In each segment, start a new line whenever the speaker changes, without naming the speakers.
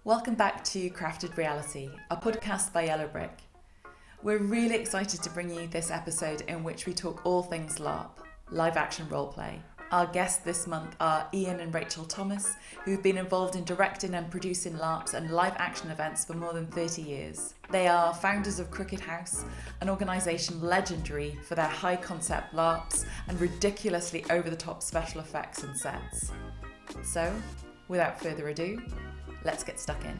Welcome back to Crafted Reality, a podcast by LittleBiG. We're really excited to bring you this episode in which we talk all things LARP, live action roleplay. Our guests this month are Ian and Rachel Thomas, who've been involved in directing and producing LARPs and live action events for more than 30 years. They are founders of Crooked House, an organisation legendary for their high concept LARPs and ridiculously over the top special effects and sets. So, without further ado, let's get stuck in.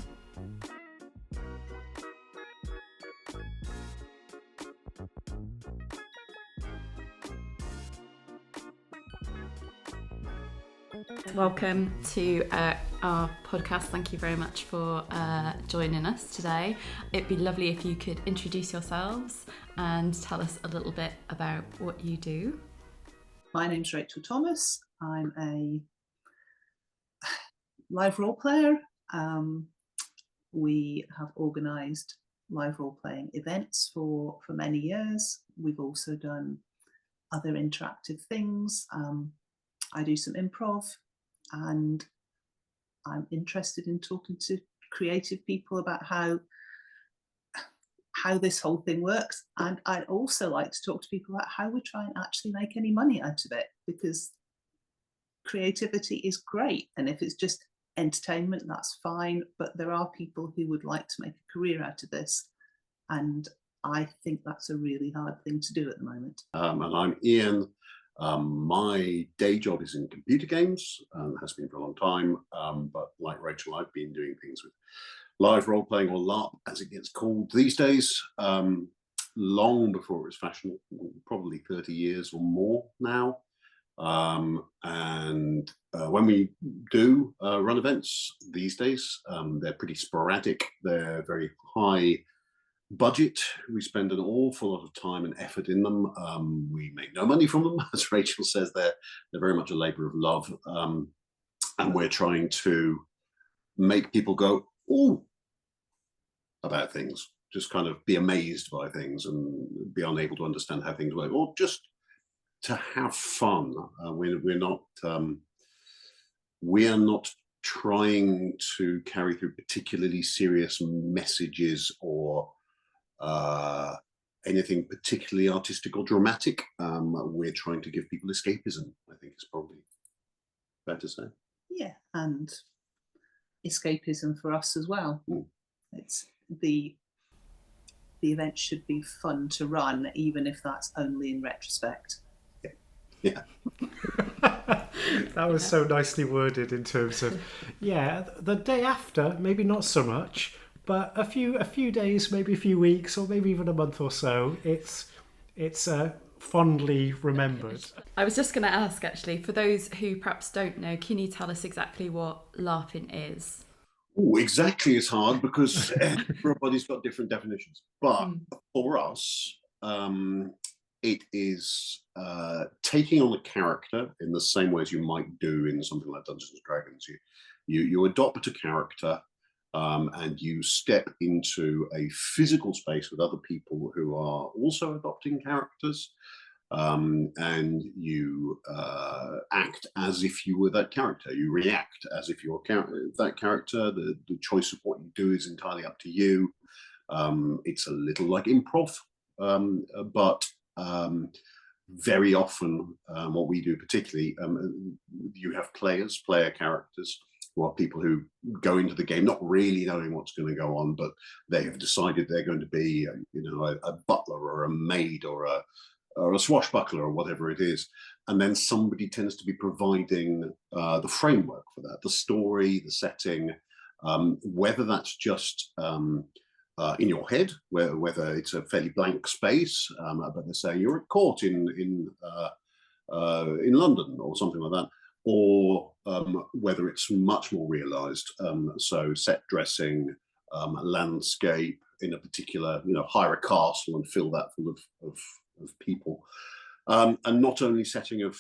Welcome to our podcast. Thank you very much for joining us today. It'd be lovely if you could introduce yourselves and tell us a little bit about what you do.
My name's Rachel Thomas. I'm a live role player. We have organised live role-playing events for many years. We've also done other interactive things. I do some improv, and I'm interested in talking to creative people about how this whole thing works. And I'd also like to talk to people about how we try and actually make any money out of it, because creativity is great. And if it's just entertainment, that's fine, but there are people who would like to make a career out of this, and I think that's a really hard thing to do at the moment.
And I'm Ian. My day job is in computer games, has been for a long time, but like Rachel, I've been doing things with live role-playing, or LARP as it gets called these days, long before it was fashionable, probably 30 years or more now. When we do run events these days, they're pretty sporadic. They're very high budget. We spend an awful lot of time and effort in them. We make no money from them. As Rachel says, they're very much a labor of love. And we're trying to make people go, ooh, about things, just kind of be amazed by things and be unable to understand how things work, or just to have fun. We are not trying to carry through particularly serious messages or anything particularly artistic or dramatic. We're trying to give people escapism, I think is probably fair to say.
Yeah, and escapism for us as well. It's the event should be fun to run, even if that's only in retrospect.
Yeah.
That was so nicely worded in terms of, the day after, maybe not so much, but a few days, maybe a few weeks, or maybe even a month or so, it's fondly remembered.
I was just going to ask, actually, for those who perhaps don't know, can you tell us exactly what LARPing is?
Oh, exactly is hard because everybody's got different definitions. But for us, it is taking on a character in the same way as you might do in something like Dungeons and Dragons. You adopt a character and you step into a physical space with other people who are also adopting characters, and you act as if you were that character. You react as if you're that character. The choice of what you do is entirely up to you. It's a little like improv, but very often what we do particularly, you have player characters, who are people who go into the game not really knowing what's going to go on, but they have decided they're going to be a butler or a maid or a swashbuckler or whatever it is, and then somebody tends to be providing the framework for that, the story, the setting, whether that's just in your head, whether it's a fairly blank space, but they're saying you're at court in London or something like that, or whether it's much more realised. So set dressing, landscape in a particular, hire a castle and fill that full of people, and not only setting of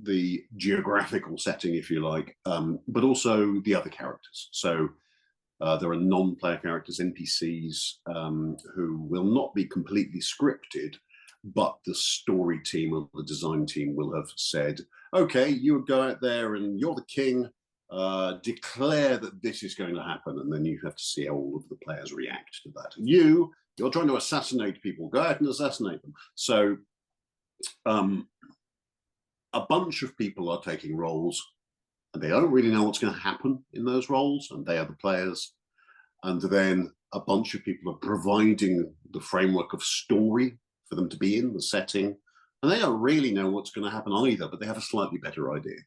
the geographical setting, if you like, but also the other characters. So there are non-player characters, NPCs, who will not be completely scripted, but the story team or the design team will have said, okay, you would go out there and you're the king, declare that this is going to happen, and then you have to see how all of the players react to that. You're trying to assassinate people, go out and assassinate them. So a bunch of people are taking roles, and they don't really know what's going to happen in those roles, and they are the players. And then a bunch of people are providing the framework of story for them to be in, the setting, and they don't really know what's going to happen either, but they have a slightly better idea.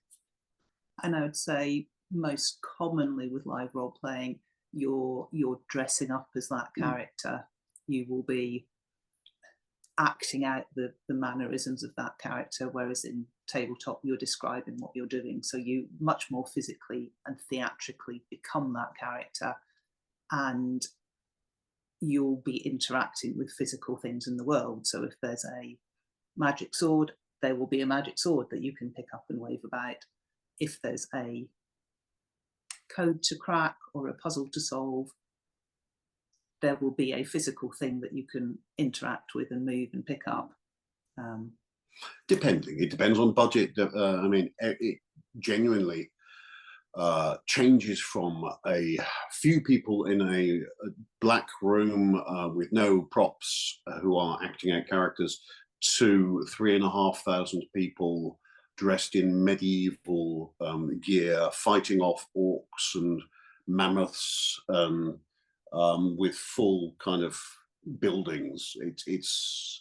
And I would say most commonly with live role playing, you're dressing up as that character. You will be acting out the mannerisms of that character, whereas in tabletop you're describing what you're doing. So you much more physically and theatrically become that character, and you'll be interacting with physical things in the world. So if there's a magic sword, there will be a magic sword that you can pick up and wave about. If there's a code to crack or a puzzle to solve, there will be a physical thing that you can interact with and move and pick up.
Depending, it depends on budget. I mean, it genuinely changes from a few people in a black room with no props who are acting out characters to 3,500 people dressed in medieval gear, fighting off orcs and mammoths with full kind of buildings. It's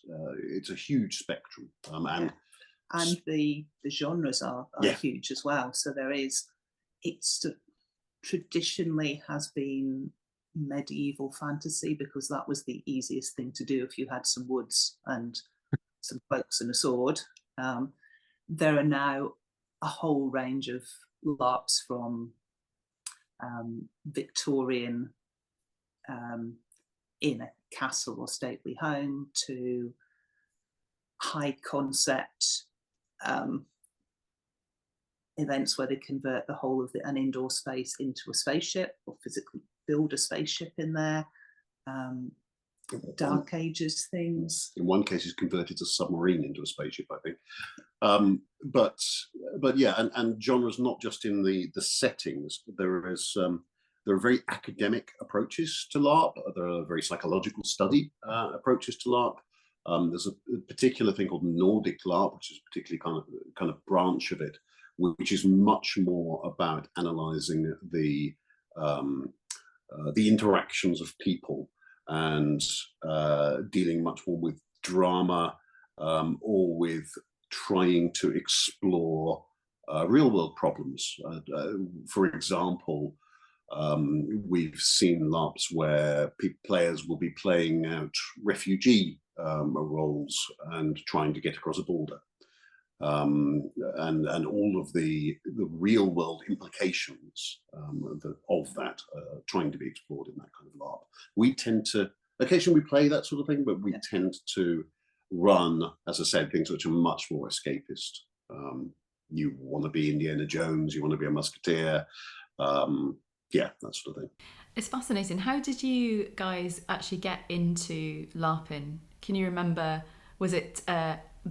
a huge spectrum, and
the genres are huge as well. So it's traditionally has been medieval fantasy, because that was the easiest thing to do if you had some woods and some cloaks and a sword. There are now a whole range of LARPs, from Victorian in a castle or stately home to high concept events where they convert the whole of an indoor space into a spaceship, or physically build a spaceship in there. Dark Ages things.
In one case, it's converted a submarine into a spaceship, I think. But yeah, and genres not just in the settings. There are very academic approaches to LARP. There are very psychological study approaches to LARP. There's a particular thing called Nordic LARP, which is a particularly kind of branch of it, which is much more about analysing the interactions of people and dealing much more with drama or with trying to explore real-world problems. For example, we've seen LARPs where players will be playing out refugee roles and trying to get across a border. And all of the real world implications of that trying to be explored in that kind of LARP. We tend to, occasionally we play that sort of thing, but we tend to run, as I said, things which are much more escapist. You want to be Indiana Jones, you want to be a musketeer, yeah, that sort of thing.
It's fascinating. How did you guys actually get into LARPing? Can you remember, was it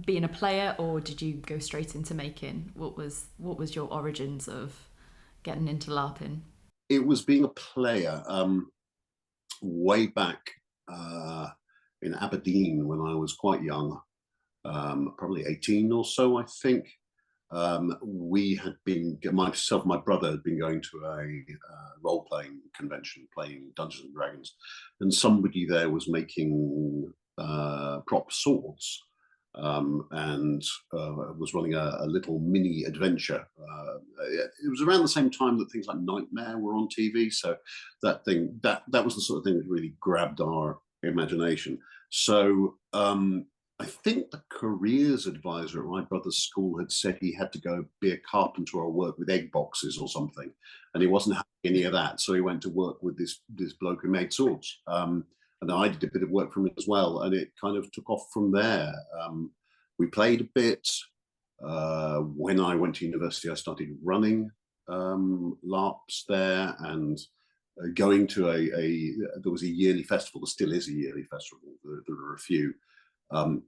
being a player, or did you go straight into making? What was your origins of getting into LARPing?
It was being a player way back in Aberdeen when I was quite young, probably 18 or so, I think. We had been, myself and my brother had been going to a role-playing convention, playing Dungeons and Dragons, and somebody there was making prop swords. And was running a little mini adventure. It was around the same time that things like Nightmare were on TV, so that was the sort of thing that really grabbed our imagination. So I think the careers advisor at my brother's school had said he had to go be a carpenter or work with egg boxes or something, and he wasn't having any of that, so he went to work with this bloke who made swords. And I did a bit of work for him as well, and it kind of took off from there. We played a bit. When I went to university, I started running LARPs there, and going to there was a yearly festival. There still is a yearly festival. There are a few,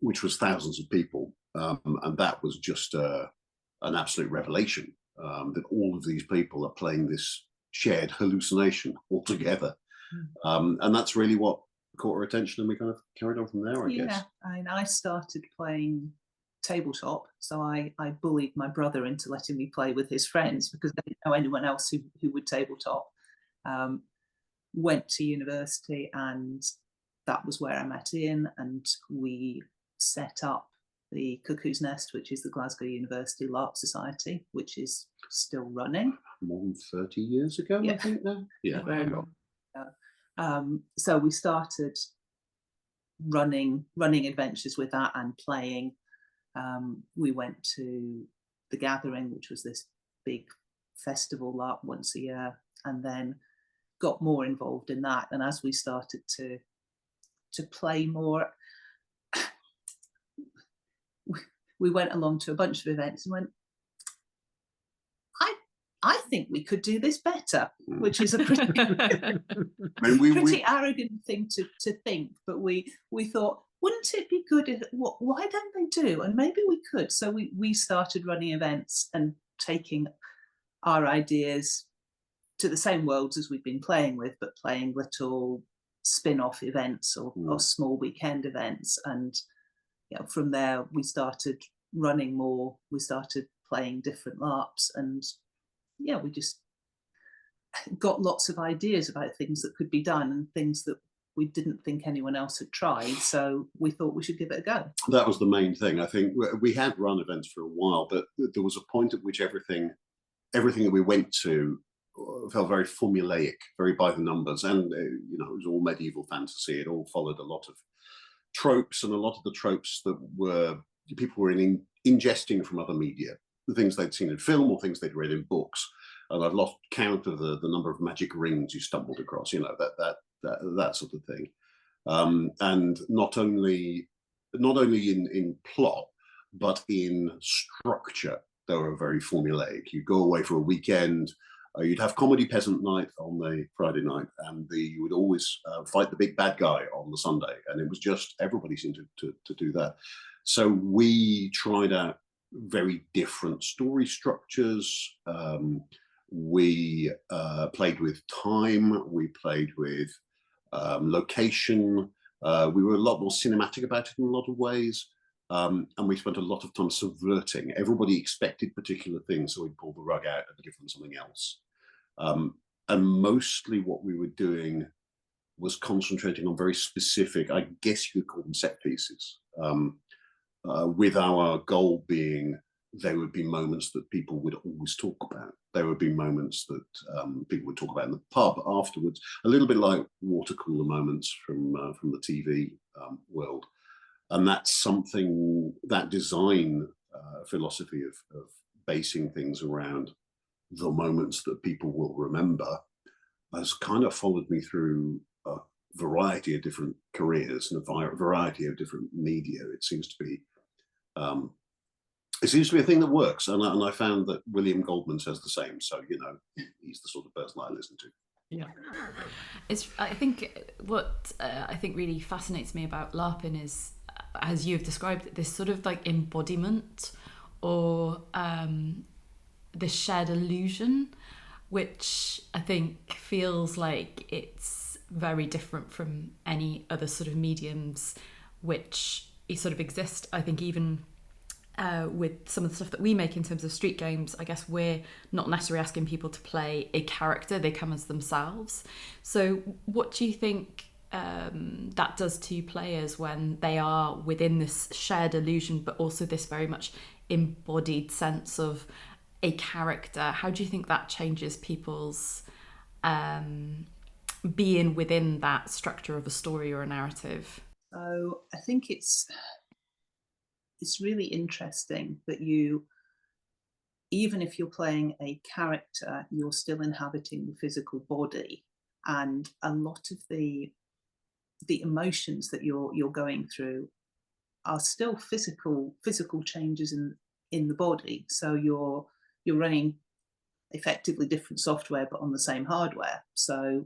which was thousands of people, and that was just an absolute revelation. that all of these people are playing this shared hallucination all together. And that's really what caught our attention, and we kind of carried on from there, I guess.
I started playing tabletop, so I bullied my brother into letting me play with his friends because I didn't know anyone else who would tabletop. Went to university, and that was where I met Ian, and we set up the Cuckoo's Nest, which is the Glasgow University LARP Society, which is still running.
More than 30 years ago, I think now. Yeah,
very long. So we started running adventures with that and playing. We went to the Gathering, which was this big festival LARP once a year, and then got more involved in that. And as we started to play more, we went along to a bunch of events and went, I think we could do this better, which is a pretty, pretty arrogant thing to think. But we thought, wouldn't it be good if, why don't they do? And maybe we could. So we started running events and taking our ideas to the same worlds as we've been playing with, but playing little spin-off events or small weekend events. And from there, we started running more. We started playing different LARPs, and we just got lots of ideas about things that could be done and things that we didn't think anyone else had tried. So we thought we should give it a go. That
was the main thing. I think we had run events for a while, but there was a point at which everything that we went to felt very formulaic, very by the numbers, and it was all medieval fantasy. It all followed a lot of tropes, and a lot of the tropes that people were ingesting from other media, the things they'd seen in film or things they'd read in books. And I've lost count of the number of magic rings you stumbled across, that sort of thing. And not only in plot, but in structure, they were very formulaic. You'd go away for a weekend, you'd have comedy peasant night on the Friday night, and you would always fight the big bad guy on the Sunday. And it was just, everybody seemed to do that. So we tried out very different story structures. We played with time, we played with location. We were a lot more cinematic about it in a lot of ways. And we spent a lot of time subverting. Everybody expected particular things, so we'd pull the rug out and give them something else. And mostly what we were doing was concentrating on very specific, I guess you could call them set pieces, with our goal being there would be moments that people would always talk about. There would be moments that people would talk about in the pub afterwards, a little bit like water cooler moments from the TV world. And that's something, that design philosophy of basing things around the moments that people will remember has kind of followed me through a variety of different careers and a variety of different media. It seems to be a thing that works, and I found that William Goldman says the same. So he's the sort of person I listen to.
Yeah, I think what I think really fascinates me about LARPing is, as you've described it, this sort of like embodiment or this shared illusion, which I think feels like it's very different from any other sort of mediums which sort of exist. I think even with some of the stuff that we make in terms of street games, I guess we're not necessarily asking people to play a character, they come as themselves. So what do you think that does to players when they are within this shared illusion, but also this very much embodied sense of a character? How do you think that changes people's being within that structure of a story or a narrative?
So I think it's really interesting that even if you're playing a character, you're still inhabiting the physical body, and a lot of the emotions that you're going through are still physical changes in the body. So you're running effectively different software but on the same hardware, so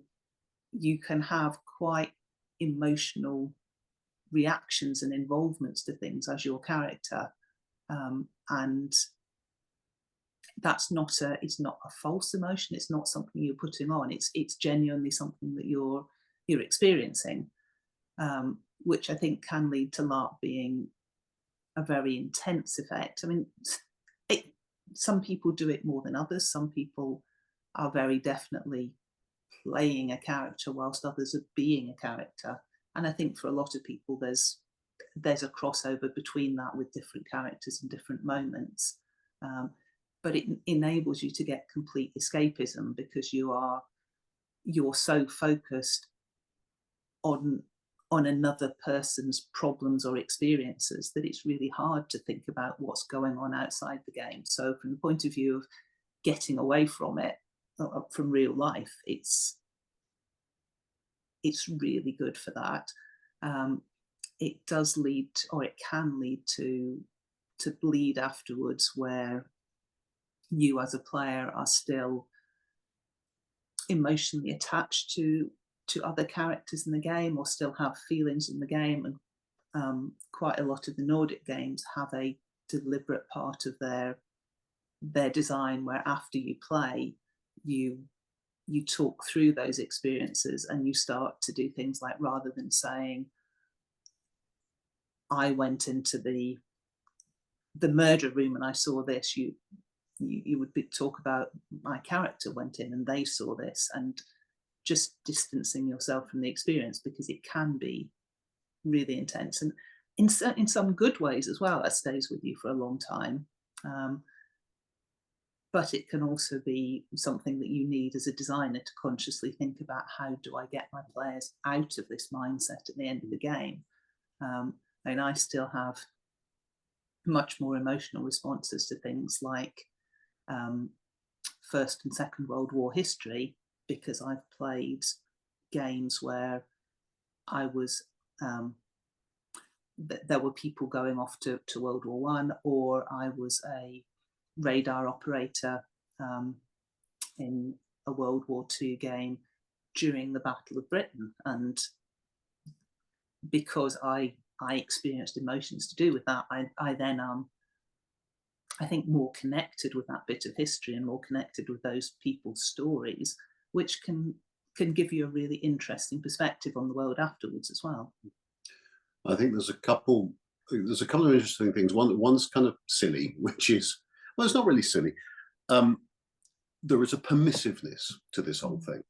you can have quite emotional reactions and involvements to things as your character, and that's not it's not a false emotion. It's not something you're putting on. It's genuinely something that you're experiencing, which I think can lead to LARP being a very intense effect. I mean, some people do it more than others. Some people are very definitely playing a character whilst others are being a character. And I think for a lot of people, there's a crossover between that with different characters and different moments. But it enables you to get complete escapism because you're so focused on another person's problems or experiences that it's really hard to think about what's going on outside the game. So from the point of view of getting away from it, from real life, it's really good for that. It does lead, or it can lead to bleed afterwards, where you as a player are still emotionally attached to other characters in the game, or still have feelings in the game. And quite a lot of the Nordic games have a deliberate part of their design where after you play, you talk through those experiences, and you start to do things like, rather than saying, I went into the murder room and I saw this, you would talk about, my character went in and they saw this, and just distancing yourself from the experience, because it can be really intense, and in some good ways as well, that stays with you for a long time. But it can also be something that you need as a designer to consciously think about, how do I get my players out of this mindset at the end of the game? And I still have much more emotional responses to things like First and Second World War history, because I've played games where I was there were people going off to World War One, or I was a radar operator in a World War II game during the Battle of Britain, and because I experienced emotions to do with that, I then I think more connected with that bit of history and more connected with those people's stories, which can give you a really interesting perspective on the world afterwards as well.
I think there's a couple of interesting things. One's kind of silly, which is, well, it's not really silly. There is a permissiveness to this whole thing.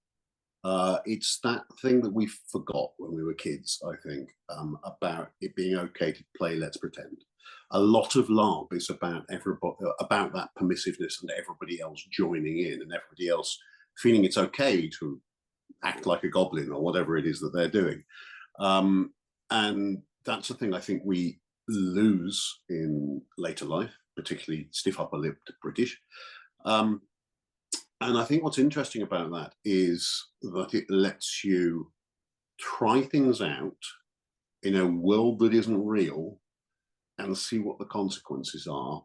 It's that thing that we forgot when we were kids, I think, about it being okay to play Let's Pretend. A lot of LARP is about about that permissiveness and everybody else joining in, and everybody else feeling it's okay to act like a goblin or whatever it is that they're doing. And that's a thing I think we lose in later life, particularly stiff upper-lipped British. And I think what's interesting about that is that it lets you try things out in a world that isn't real and see what the consequences are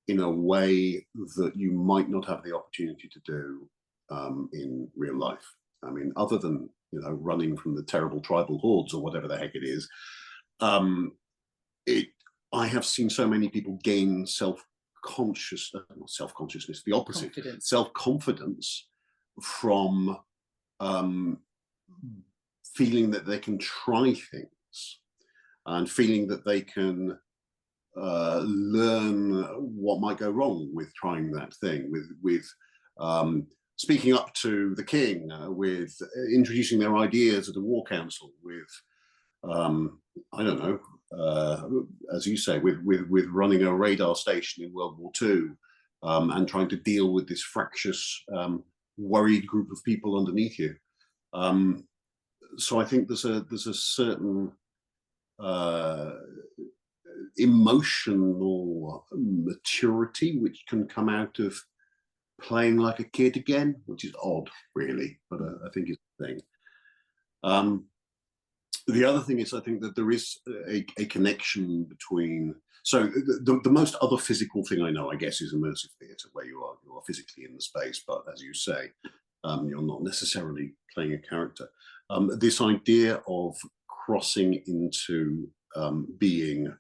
in a way that you might not have the opportunity to do in real life. I mean, other than, running from the terrible tribal hordes or whatever the heck it is, I have seen so many people gain self-consciousness, the opposite, self-confidence from feeling that they can try things and feeling that they can learn what might go wrong with trying that thing, with speaking up to the king, with introducing their ideas at a war council, with I don't know, as you say, with running a radar station in World War II, and trying to deal with this fractious, worried group of people underneath you. So I think there's a certain emotional maturity which can come out of playing like a kid again, which is odd, really, but I think it's the thing. The other thing is, I think that there is a connection between. So the most other physical thing I know, I guess, is immersive theatre, where you are physically in the space, but as you say, you're not necessarily playing a character. This idea of crossing into being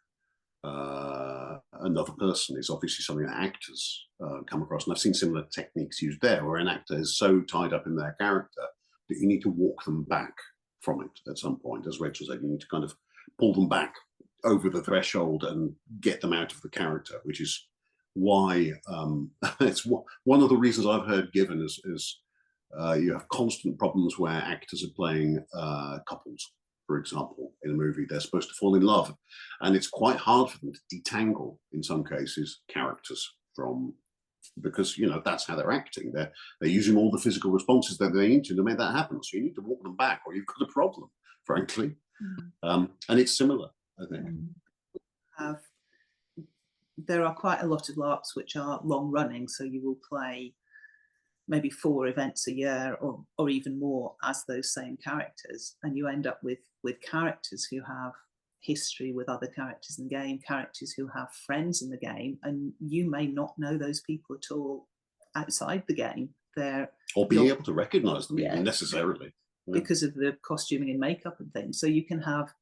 another person is obviously something that actors come across. And I've seen similar techniques used there, where an actor is so tied up in their character that you need to walk them back from it at some point. As Rachel said, you need to kind of pull them back over the threshold and get them out of the character, which is why it's one of the reasons I've heard given is you have constant problems where actors are playing couples. For example, in a movie, they're supposed to fall in love, and it's quite hard for them to detangle, in some cases, characters from, because that's how they're acting. They're using all the physical responses that they need to make that happen. So you need to walk them back, or you've got a problem, frankly. And it's similar, I think.
There are quite a lot of LARPs which are long running, so you will play maybe 4 events a year or even more as those same characters, and you end up with characters who have history with other characters in the game, characters who have friends in the game, and you may not know those people at all outside the game.
Or being able to recognize them necessarily.
Because of the costuming and makeup and things. So you can have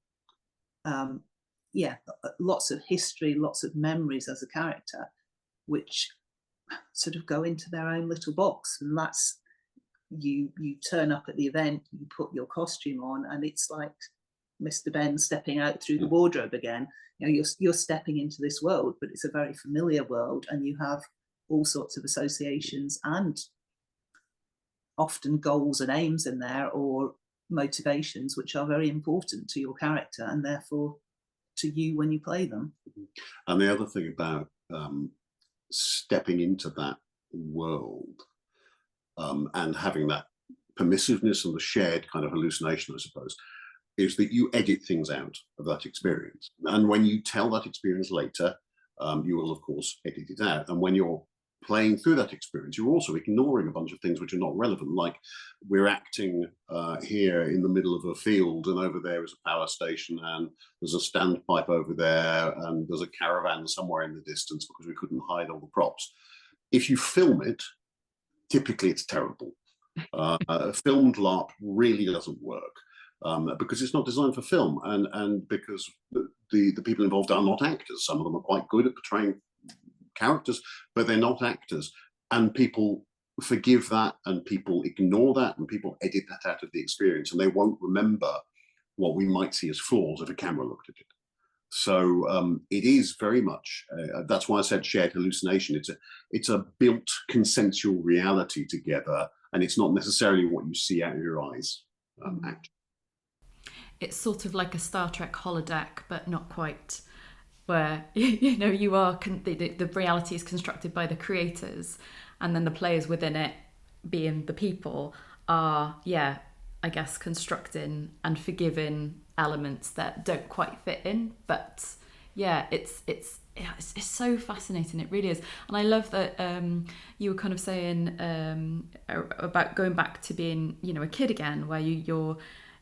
lots of history, lots of memories as a character, which sort of go into their own little box. And that's, you turn up at the event, you put your costume on, and it's like Mr. Ben stepping out through the wardrobe again. You're stepping into this world, but it's a very familiar world, and you have all sorts of associations and often goals and aims in there, or motivations, which are very important to your character and therefore to you when you play them.
And the other thing about stepping into that world and having that permissiveness and the shared kind of hallucination, I suppose, is that you edit things out of that experience. And when you tell that experience later, you will, of course, edit it out. And when you're playing through that experience, you're also ignoring a bunch of things which are not relevant, like we're acting here in the middle of a field, and over there is a power station, and there's a standpipe over there, and there's a caravan somewhere in the distance because we couldn't hide all the props. If you film it, typically it's terrible. Filmed LARP really doesn't work because it's not designed for film, and because the people involved are not actors. Some of them are quite good at portraying characters, but they're not actors, and people forgive that, and people ignore that, and people edit that out of the experience, and they won't remember what we might see as flaws if a camera looked at it. So it is very much that's why I said shared hallucination. It's a built consensual reality together, and it's not necessarily what you see out of your eyes. Actually,
it's sort of like a Star Trek holodeck, but not quite, where you are the reality is constructed by the creators, and then the players within it, being the people, are I guess constructing and forgiving elements that don't quite fit in. But it's so fascinating, it really is. And I love that you were kind of saying about going back to being a kid again, where you're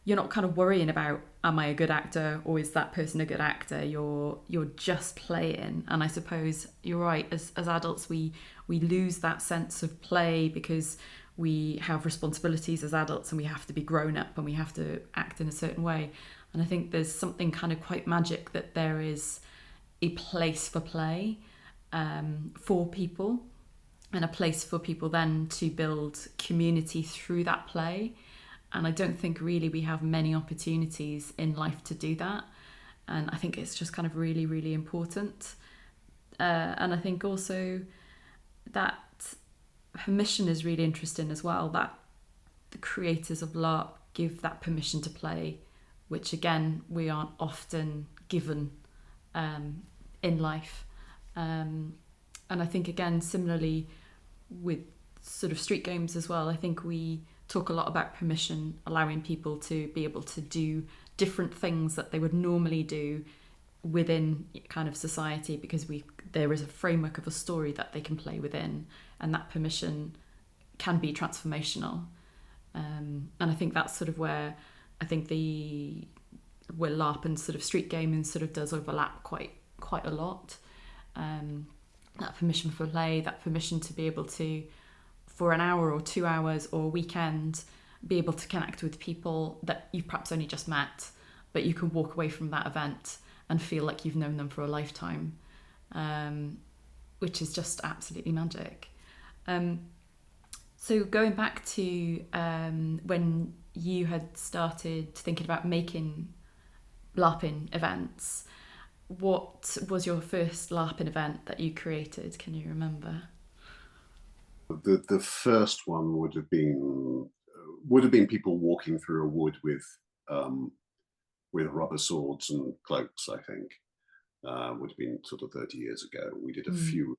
not kind of worrying about, am I a good actor, or is that person a good actor? You're just playing. And I suppose you're right, as adults we lose that sense of play because we have responsibilities as adults, and we have to be grown up, and we have to act in a certain way. And I think there's something kind of quite magic that there is a place for play for people, and a place for people then to build community through that play. And I don't think really we have many opportunities in life to do that. And I think it's just kind of really, really important. And I think also that permission is really interesting as well, that the creators of LARP give that permission to play, which again, we aren't often given in life. And I think, again, similarly with sort of street games as well, I think we talk a lot about permission, allowing people to be able to do different things that they would normally do within kind of society, because there is a framework of a story that they can play within, and that permission can be transformational. And I think that's sort of where I think where LARP and sort of street gaming sort of does overlap quite a lot. That permission for play, that permission to be able to, for an hour or 2 hours or a weekend, be able to connect with people that you've perhaps only just met, but you can walk away from that event and feel like you've known them for a lifetime, which is just absolutely magic. So going back to when you had started thinking about making LARPing events, what was your first LARPing event that you created? Can you remember?
The first one would have been people walking through a wood with rubber swords and cloaks. I think would have been sort of 30 years ago. We did a few.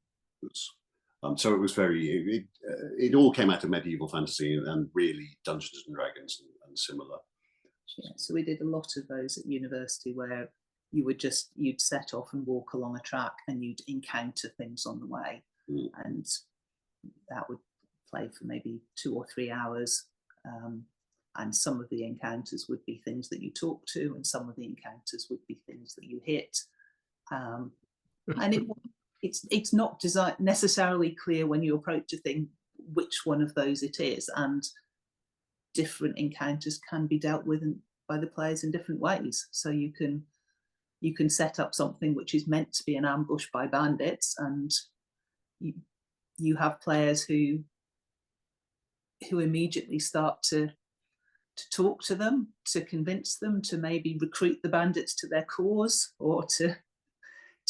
So it was it all came out of medieval fantasy and really Dungeons and Dragons and similar.
Yeah, so we did a lot of those at university where you'd set off and walk along a track and you'd encounter things on the way, and that would play for maybe 2 or 3 hours. And some of the encounters would be things that you talk to, and some of the encounters would be things that you hit. And it's not necessarily clear when you approach a thing which one of those it is, and different encounters can be dealt with by the players in different ways. So you can set up something which is meant to be an ambush by bandits, and you have players who immediately start to talk to them, to convince them to maybe recruit the bandits to their cause, or to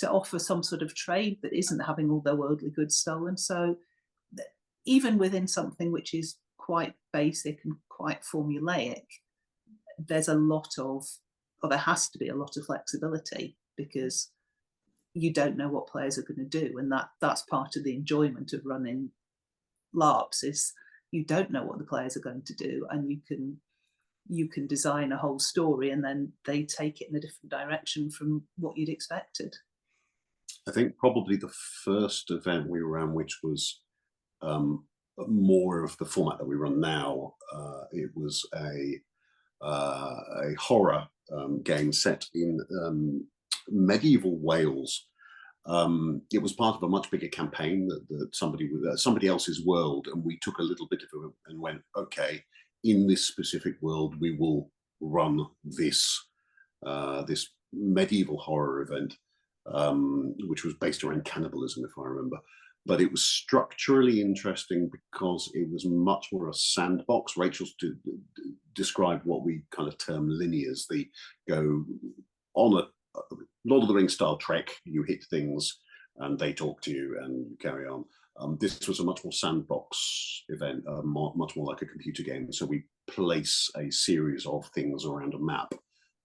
offer some sort of trade that isn't having all their worldly goods stolen. So even within something which is quite basic and quite formulaic, there has to be a lot of flexibility, because you don't know what players are going to do, and that's part of the enjoyment of running LARPs, is you don't know what the players are going to do, and you can design a whole story and then they take it in a different direction from what you'd expected.
I think probably the first event we ran, which was more of the format that we run now, it was a horror game set in medieval Wales. It was part of a much bigger campaign that somebody else's world, and we took a little bit of it and went, okay, in this specific world we will run this medieval horror event, which was based around cannibalism, if I remember. But it was structurally interesting because it was much more a sandbox. Rachel's described what we kind of term linears. They go on a Lord of the Rings style trek. You hit things and they talk to you and you carry on. This was a much more sandbox event, much more like a computer game. So we place a series of things around a map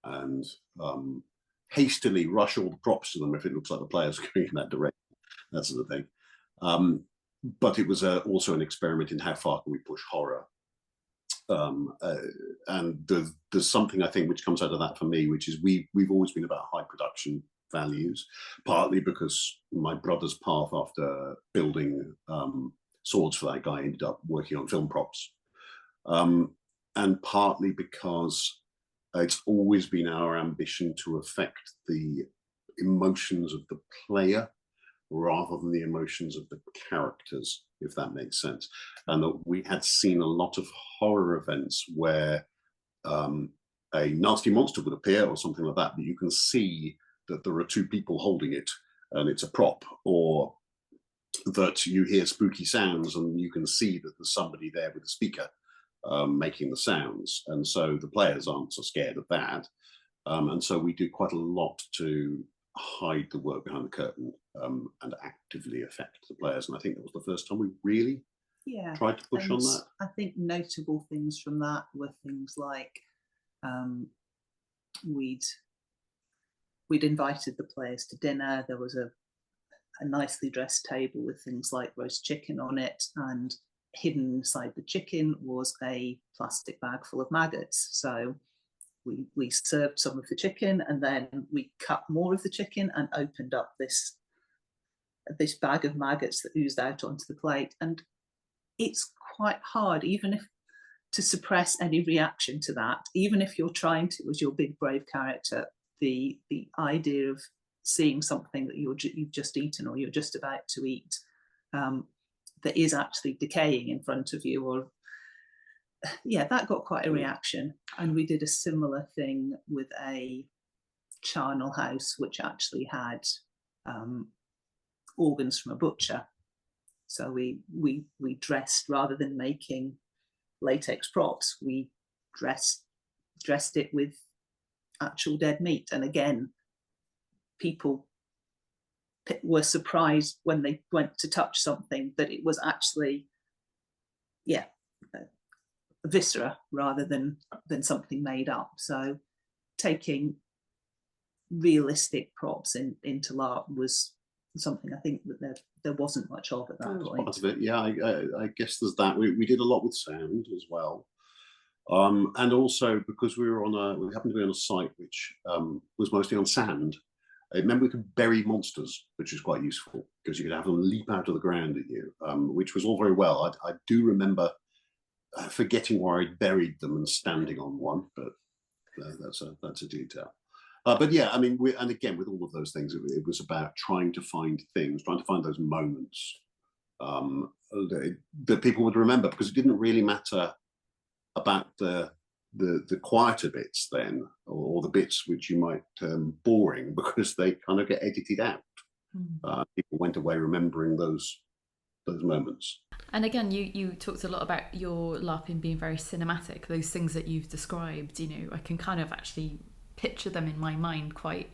and hastily rush all the props to them if it looks like the players are going in that direction, that sort of thing. But it was also an experiment in how far can we push horror. And there's something, I think, which comes out of that for me, which is we've always been about high production values, partly because my brother's path after building swords for that guy ended up working on film props, and partly because it's always been our ambition to affect the emotions of the player rather than the emotions of the characters, if that makes sense. And that we had seen a lot of horror events where a nasty monster would appear or something like that, but you can see that there are two people holding it and it's a prop, or that you hear spooky sounds and you can see that there's somebody there with a speaker making the sounds. And so the players aren't so scared of that. And so we do quite a lot to hide the work behind the curtain and actively affect the players. And I think that was the first time we really tried to push on that.
I think notable things from that were things like we'd invited the players to dinner. There was a nicely dressed table with things like roast chicken on it, and hidden inside the chicken was a plastic bag full of maggots. So we served some of the chicken, and then we cut more of the chicken and opened up this bag of maggots that oozed out onto the plate. And it's quite hard, even if to suppress any reaction to that, even if you're trying to, as your big brave character, the idea of seeing something that you've just eaten or you're just about to eat that is actually decaying in front of you, or that got quite a reaction. And we did a similar thing with a charnel house, which actually had organs from a butcher. So we dressed, rather than making latex props, we dressed it with actual dead meat. And again, people were surprised when they went to touch something that it was actually, viscera rather than something made up. So taking realistic props into LARP was something I think that there wasn't much of at that point.
Part of it, yeah. I guess there's that. We did a lot with sound as well, and also because we happened to be on a site which was mostly on sand. Remember, we could bury monsters, which is quite useful because you could have them leap out of the ground at you, which was all very well. I do remember forgetting where I'd buried them and standing on one, but that's a detail. But yeah, I mean, and again, with all of those things, it was about trying to find those moments that people would remember, because it didn't really matter about the quieter bits then, or the bits which you might term boring, because they kind of get edited out. People went away remembering those moments.
And again, you talked a lot about your LARPing being very cinematic. Those things that you've described, I can kind of actually picture them in my mind quite,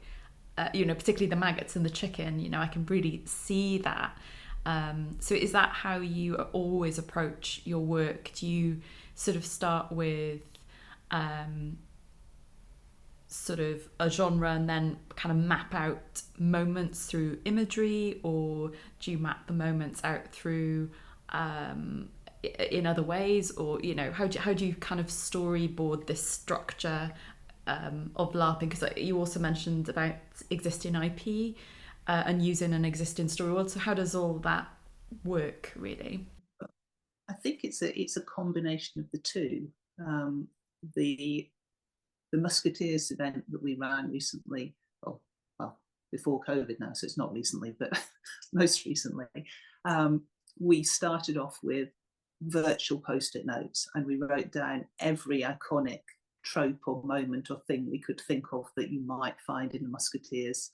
particularly the maggots and the chicken. I can really see that. So is that how you always approach your work? Do you sort of start with sort of a genre and then kind of map out moments through imagery, or do you map the moments out through in other ways, or how do you kind of storyboard this structure of LARPing? Because you also mentioned about existing IP and using an existing story world. So how does all that work, really?
I think it's a combination of the two. The Musketeers event that we ran recently, well, before COVID now, so it's not recently, but most recently, we started off with virtual post-it notes, and we wrote down every iconic trope or moment or thing we could think of that you might find in a Musketeers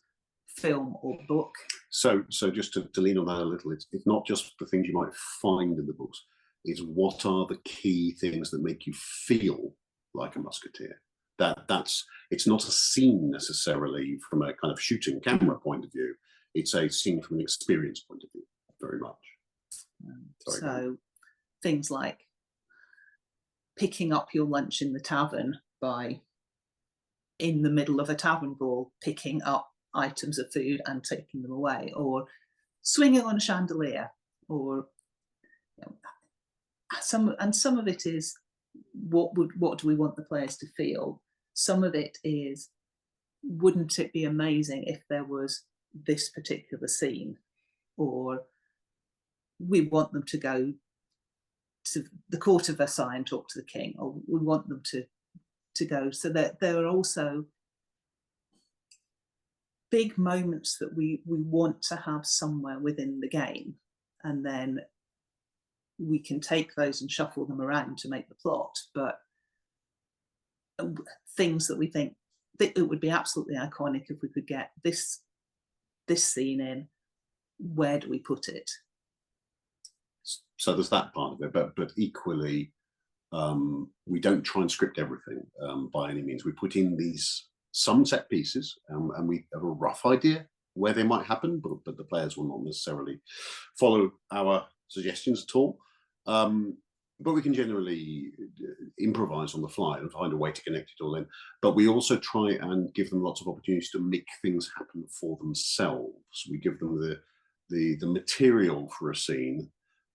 film or book. So
just to lean on that a little, it's not just the things you might find in the books, it's what are the key things that make you feel like a Musketeer. It's not a scene necessarily from a kind of shooting camera point of view. It's a scene from an experience point of view, very much.
So things like picking up your lunch in the tavern by, in the middle of a tavern brawl, picking up items of food and taking them away, or swinging on a chandelier, or some of it is what do we want the players to feel. Some of it is, wouldn't it be amazing if there was this particular scene, or we want them to go to the court of Versailles and talk to the king, or we want them to go. So that there are also big moments that we want to have somewhere within the game, and then we can take those and shuffle them around to make the plot. But things that we think that it would be absolutely iconic if we could get this scene in, where do we put it?
So there's that part of it, but equally, we don't try and script everything by any means. We put in some set pieces, and we have a rough idea where they might happen, but the players will not necessarily follow our suggestions at all. But we can generally improvise on the fly and find a way to connect it all in. But we also try and give them lots of opportunities to make things happen for themselves. We give them the material for a scene,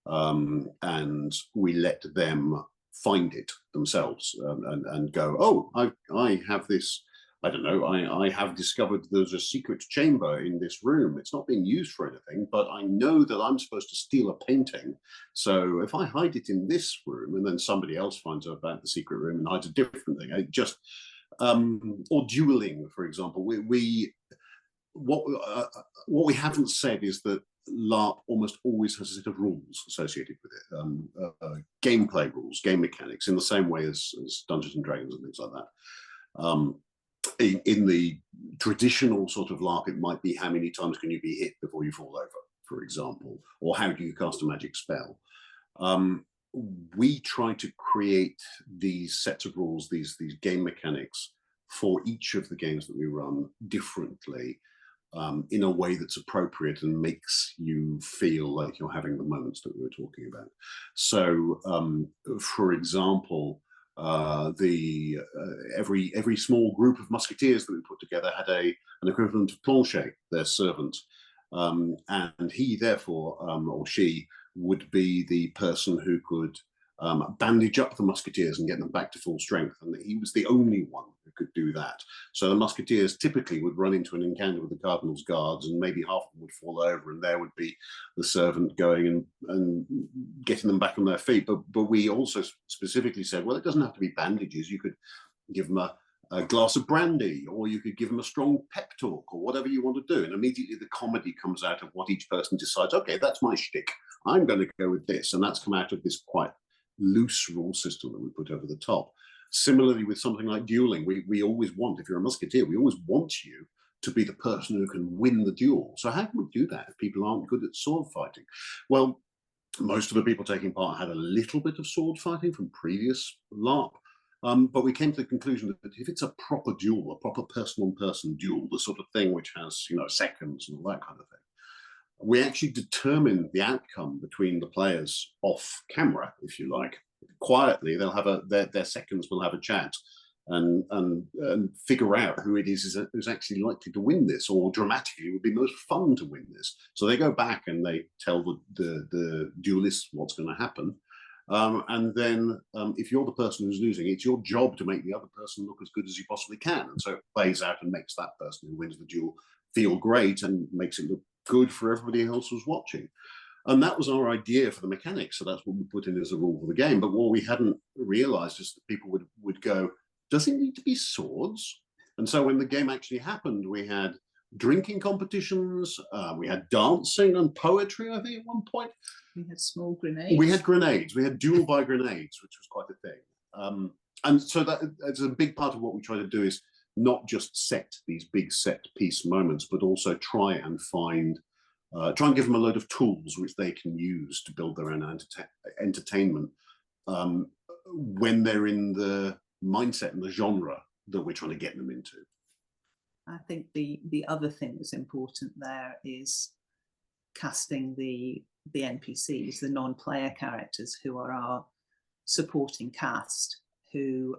and we let them find it themselves and go, oh, I have this, I don't know, I have discovered there's a secret chamber in this room. It's not being used for anything, but I know that I'm supposed to steal a painting. So if I hide it in this room, and then somebody else finds out about the secret room and hides a different thing, or dueling, for example. What we haven't said is that LARP almost always has a set of rules associated with it, gameplay rules, game mechanics, in the same way as Dungeons and Dragons and things like that. in the traditional sort of LARP, it might be how many times can you be hit before you fall over, for example, or how do you cast a magic spell. We try to create these sets of rules, these game mechanics for each of the games that we run differently, in a way that's appropriate and makes you feel like you're having the moments that we were talking about. So, for example, every small group of musketeers that we put together had an equivalent of plancher, their servant, and he therefore, or she, would be the person who could bandage up the musketeers and get them back to full strength, and he was the only one who could do that. So the musketeers typically would run into an encounter with the cardinal's guards, and maybe half of them would fall over, and there would be the servant going and getting them back on their feet. But we also specifically said, well, it doesn't have to be bandages. You could give them a glass of brandy, or you could give them a strong pep talk, or whatever you want to do. And immediately the comedy comes out of what each person decides. Okay, that's my shtick. I'm going to go with this. And that's come out of this quite loose rule system that we put over the top. Similarly, with something like dueling, we always want, if you're a musketeer, we always want you to be the person who can win the duel. So how can we do that if people aren't good at sword fighting? Well, most of the people taking part had a little bit of sword fighting from previous LARP. But we came to the conclusion that if it's a proper duel, a proper person-on-person duel, the sort of thing which has, seconds and all that kind of thing, we actually determine the outcome between the players off camera, if you like. Quietly, they'll have their seconds will have a chat and figure out who it is who's actually likely to win this, or dramatically it would be most fun to win this. So they go back and they tell the duelists what's going to happen. And then if you're the person who's losing, it's your job to make the other person look as good as you possibly can. And so it plays out and makes that person who wins the duel feel great and makes it look good for everybody else who's watching. And that was our idea for the mechanics. So that's what we put in as a rule for the game. But what we hadn't realized is that people would go, does it need to be swords? And so when the game actually happened, we had drinking competitions, we had dancing and poetry, I think, at one point.
We had small grenades.
We had grenades. We had duel by grenades, which was quite a thing. And so that's a big part of what we try to do, is not just set these big set piece moments, but also try and give them a load of tools which they can use to build their own entertainment when they're in the mindset and the genre that we're trying to get them into.
I think the other thing that's important there is casting the NPCs, the non-player characters, who are our supporting cast, who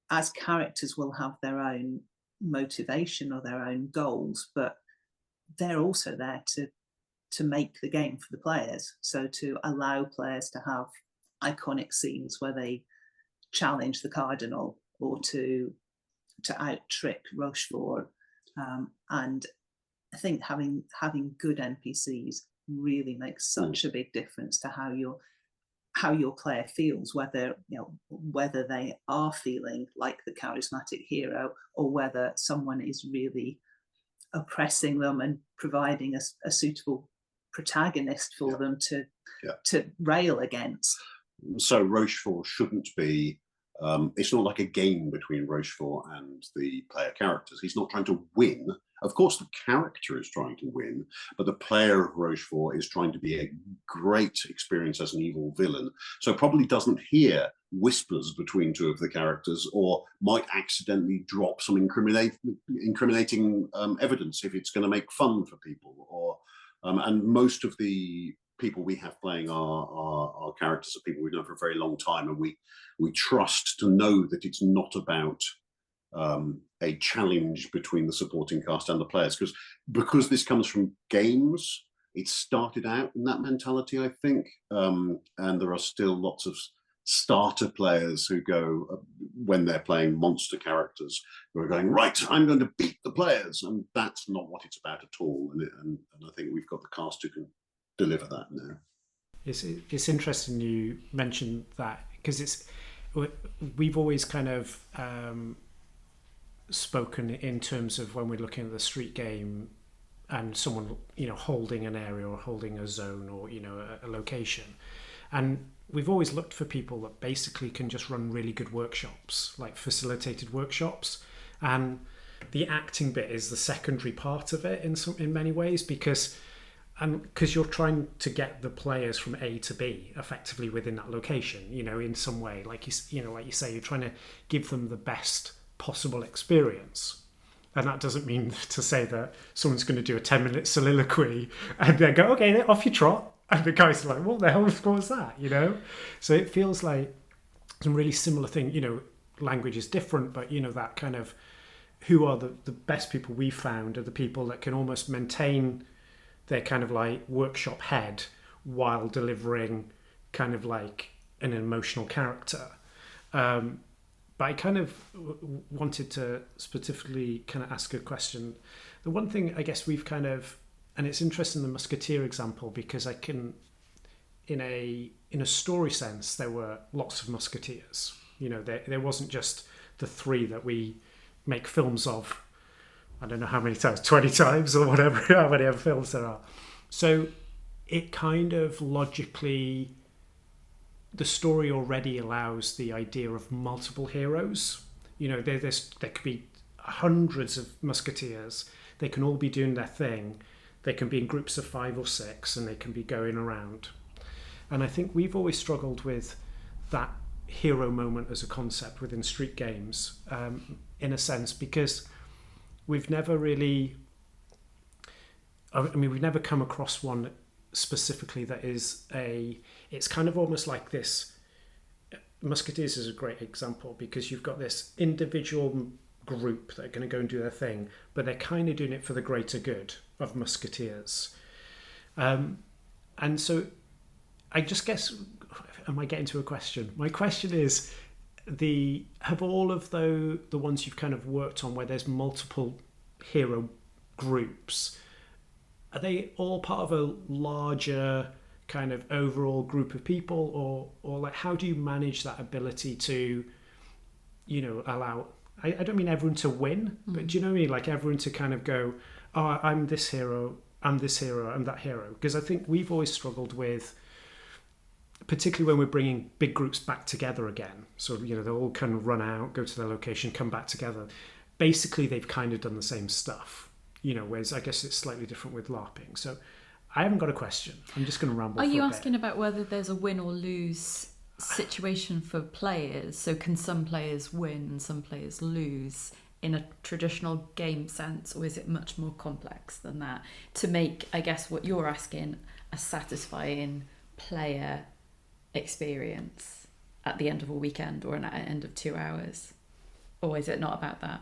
as characters will have their own motivation or their own goals, but they're also there to make the game for the players. So to allow players to have iconic scenes where they challenge the cardinal, or to out-trick Rochefort. And I think having good NPCs really makes such a big difference to how your player feels, whether they are feeling like the charismatic hero, or whether someone is really oppressing them and providing a suitable protagonist for them to rail against.
So Rochefort shouldn't be, it's not like a game between Rochefort and the player characters. He's not trying to win. Of course, the character is trying to win, but the player of Rochefort is trying to be a great experience as an evil villain. So probably doesn't hear whispers between two of the characters, or might accidentally drop some incriminating evidence if it's going to make fun for people. Or and most of the people we have playing our characters are people we've known for a very long time, and we trust to know that it's not about a challenge between the supporting cast and the players, because this comes from games. It started out in that mentality, I think, and there are still lots of starter players who go, when they're playing monster characters, who are going, right, I'm going to beat the players, and that's not what it's about at all. And I think we've got the cast who can deliver that now.
It's interesting you mentioned that, because we've always kind of spoken in terms of when we're looking at the street game and someone holding an area or holding a zone or a location, and we've always looked for people that basically can just run really good workshops, like facilitated workshops, and the acting bit is the secondary part of it in many ways, because you're trying to get the players from A to B effectively within that location, in some way, like you say, you're trying to give them the best possible experience. And that doesn't mean to say that someone's going to do a 10-minute soliloquy and then go, okay, off you trot. And the guy's like, what the hell was that, So it feels like some really similar thing, language is different, but, that kind of, who are the best people we've found are the people that can almost maintain their kind of like workshop head while delivering kind of like an emotional character. But I kind of wanted to specifically kind of ask a question. The one thing I guess we've kind of, and it's interesting the Musketeer example, because I can, in a story sense, there were lots of Musketeers. There wasn't just the 3 that we make films of. I don't know how many times, 20 times or whatever, how many other films there are. So it kind of logically, the story already allows the idea of multiple heroes. There could be hundreds of Musketeers. They can all be doing their thing. They can be in groups of 5 or 6, and they can be going around. And I think we've always struggled with that hero moment as a concept within street games, in a sense, because we've never really, we've never come across one specifically that is it's kind of almost like this. Musketeers is a great example, because you've got this individual group that are going to go and do their thing, but they're kind of doing it for the greater good of Musketeers. And so I just guess, am I getting to a question? My question is, have all of the ones you've kind of worked on where there's multiple hero groups, are they all part of a larger kind of overall group of people, or like, how do you manage that ability to, allow, I don't mean everyone to win, but do you know what I mean? Like everyone to kind of go, oh, I'm this hero, I'm this hero, I'm that hero. Because I think we've always struggled with, particularly when we're bringing big groups back together again. So, they'll all kind of run out, go to their location, come back together. Basically, they've kind of done the same stuff, whereas I guess it's slightly different with LARPing. So I haven't got a question. I'm just going to ramble.
Are you asking about whether there's a win or lose situation for players? So can some players win and some players lose in a traditional game sense, or is it much more complex than that to make, I guess, what you're asking, a satisfying player experience at the end of a weekend or at the end of 2 hours? Or is it not about that?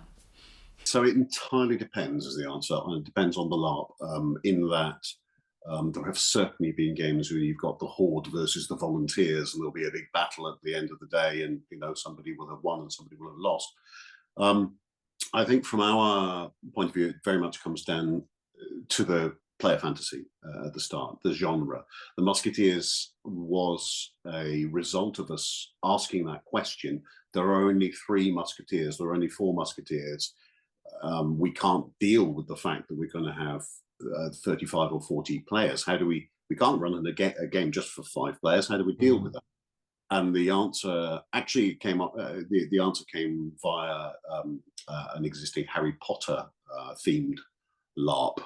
So it entirely depends is the answer, and it depends on the LARP, in that there have certainly been games where you've got the horde versus the volunteers, and there'll be a big battle at the end of the day, and somebody will have won and somebody will have lost. I think from our point of view, it very much comes down to the player fantasy at the start, the genre. The Musketeers was a result of us asking that question. There are only 3 Musketeers, there are only 4 Musketeers. We can't deal with the fact that we're going to have 35 or 40 players. How do we can't run a game just for 5 players. How do we deal with that? And the answer actually came up. The answer came via an existing Harry Potter themed LARP,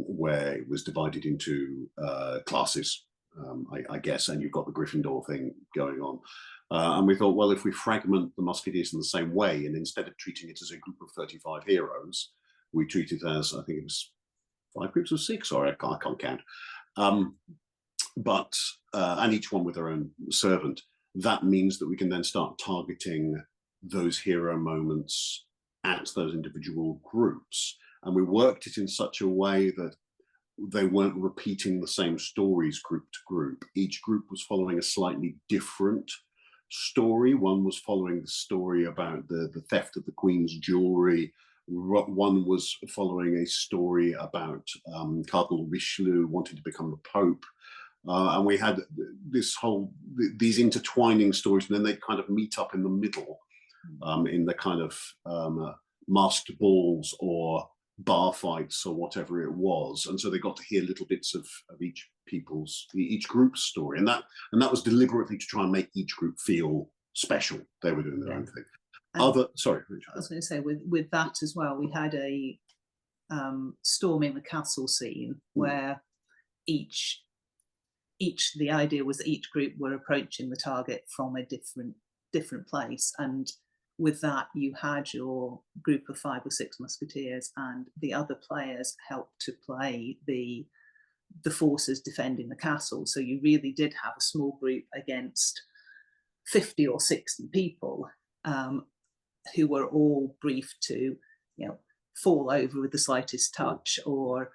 where it was divided into classes, I guess, and you've got the Gryffindor thing going on. And we thought, well, if we fragment the Musketeers in the same way, and instead of treating it as a group of 35 heroes, we treat it as, I think it was 5 groups of 6, or I can't count. And each one with their own servant. That means that we can then start targeting those hero moments at those individual groups. And we worked it in such a way that they weren't repeating the same stories group to group. Each group was following a slightly different story. One was following the story about the theft of the Queen's jewelry. One was following a story about Cardinal Richelieu wanting to become the Pope. And we had these intertwining stories, and then they'd kind of meet up in the middle in the kind of masked balls or bar fights or whatever it was, and so they got to hear little bits of each group's story, and that was deliberately to try and make each group feel special. They were doing their own thing. Sorry, Richard.
I was going to say with that as well, we had a storming the castle scene where the idea was that each group were approaching the target from a different place, and with that you had your group of 5 or 6 musketeers, and the other players helped to play the forces defending the castle. So you really did have a small group against 50 or 60 people who were all briefed to, fall over with the slightest touch, or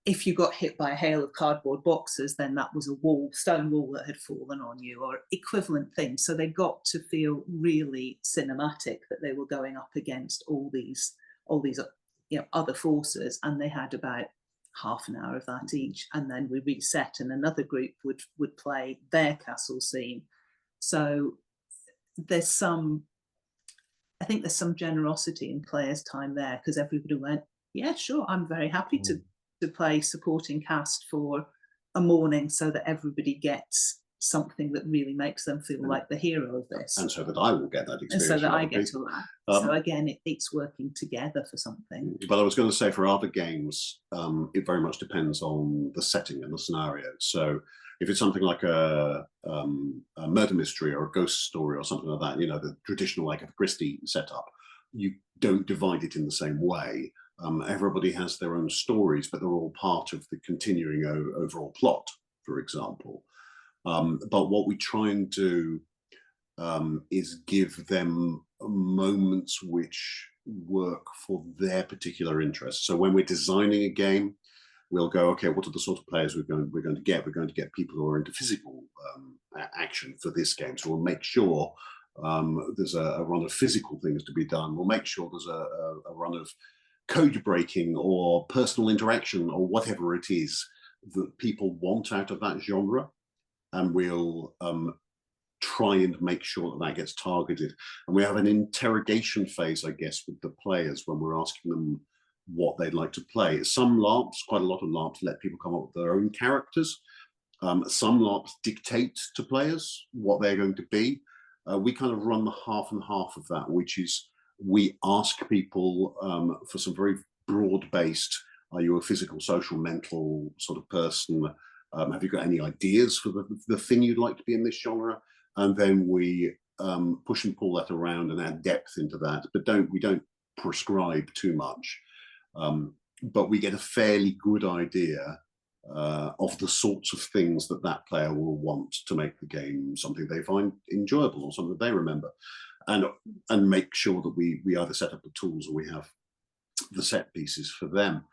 if you got hit by a hail of cardboard boxes, then that was a stone wall that had fallen on you, or equivalent things. So they got to feel really cinematic that they were going up against all these other forces, and they had about half an hour of that each, and then we reset, and another group would play their castle scene. So I think there's some generosity in players' time there, because everybody went, yeah, sure, I'm very happy to play supporting cast for a morning, so that everybody gets something that really makes them feel like the hero of this,
and so that I will get that experience,
and so that I get to laugh. So again, it's working together for something.
But I was going to say, for other games, it very much depends on the setting and the scenario. So if it's something like a murder mystery or a ghost story or something like that, the traditional Agatha Christie setup, you don't divide it in the same way. Everybody has their own stories, but they're all part of the continuing overall plot, for example. But what we try and do is give them moments which work for their particular interests. So when we're designing a game, we'll go, okay, what are the sort of players we're going to get? We're going to get people who are into physical action for this game. So we'll make sure there's a run of physical things to be done. We'll make sure there's a run of code breaking or personal interaction or whatever it is that people want out of that genre. And we'll try and make sure that gets targeted. And we have an interrogation phase, I guess, with the players when we're asking them what they'd like to play. Some LARPs, quite a lot of LARPs, let people come up with their own characters. Some LARPs dictate to players what they're going to be. We kind of run the half and half of that, which is we ask people for some very broad-based, are you a physical, social, mental sort of person? Have you got any ideas for the thing you'd like to be in this genre? And then we push and pull that around and add depth into that, but we don't prescribe too much. But we get a fairly good idea of the sorts of things that player will want to make the game something they find enjoyable or something that they remember, and make sure that we either set up the tools or we have the set pieces for them.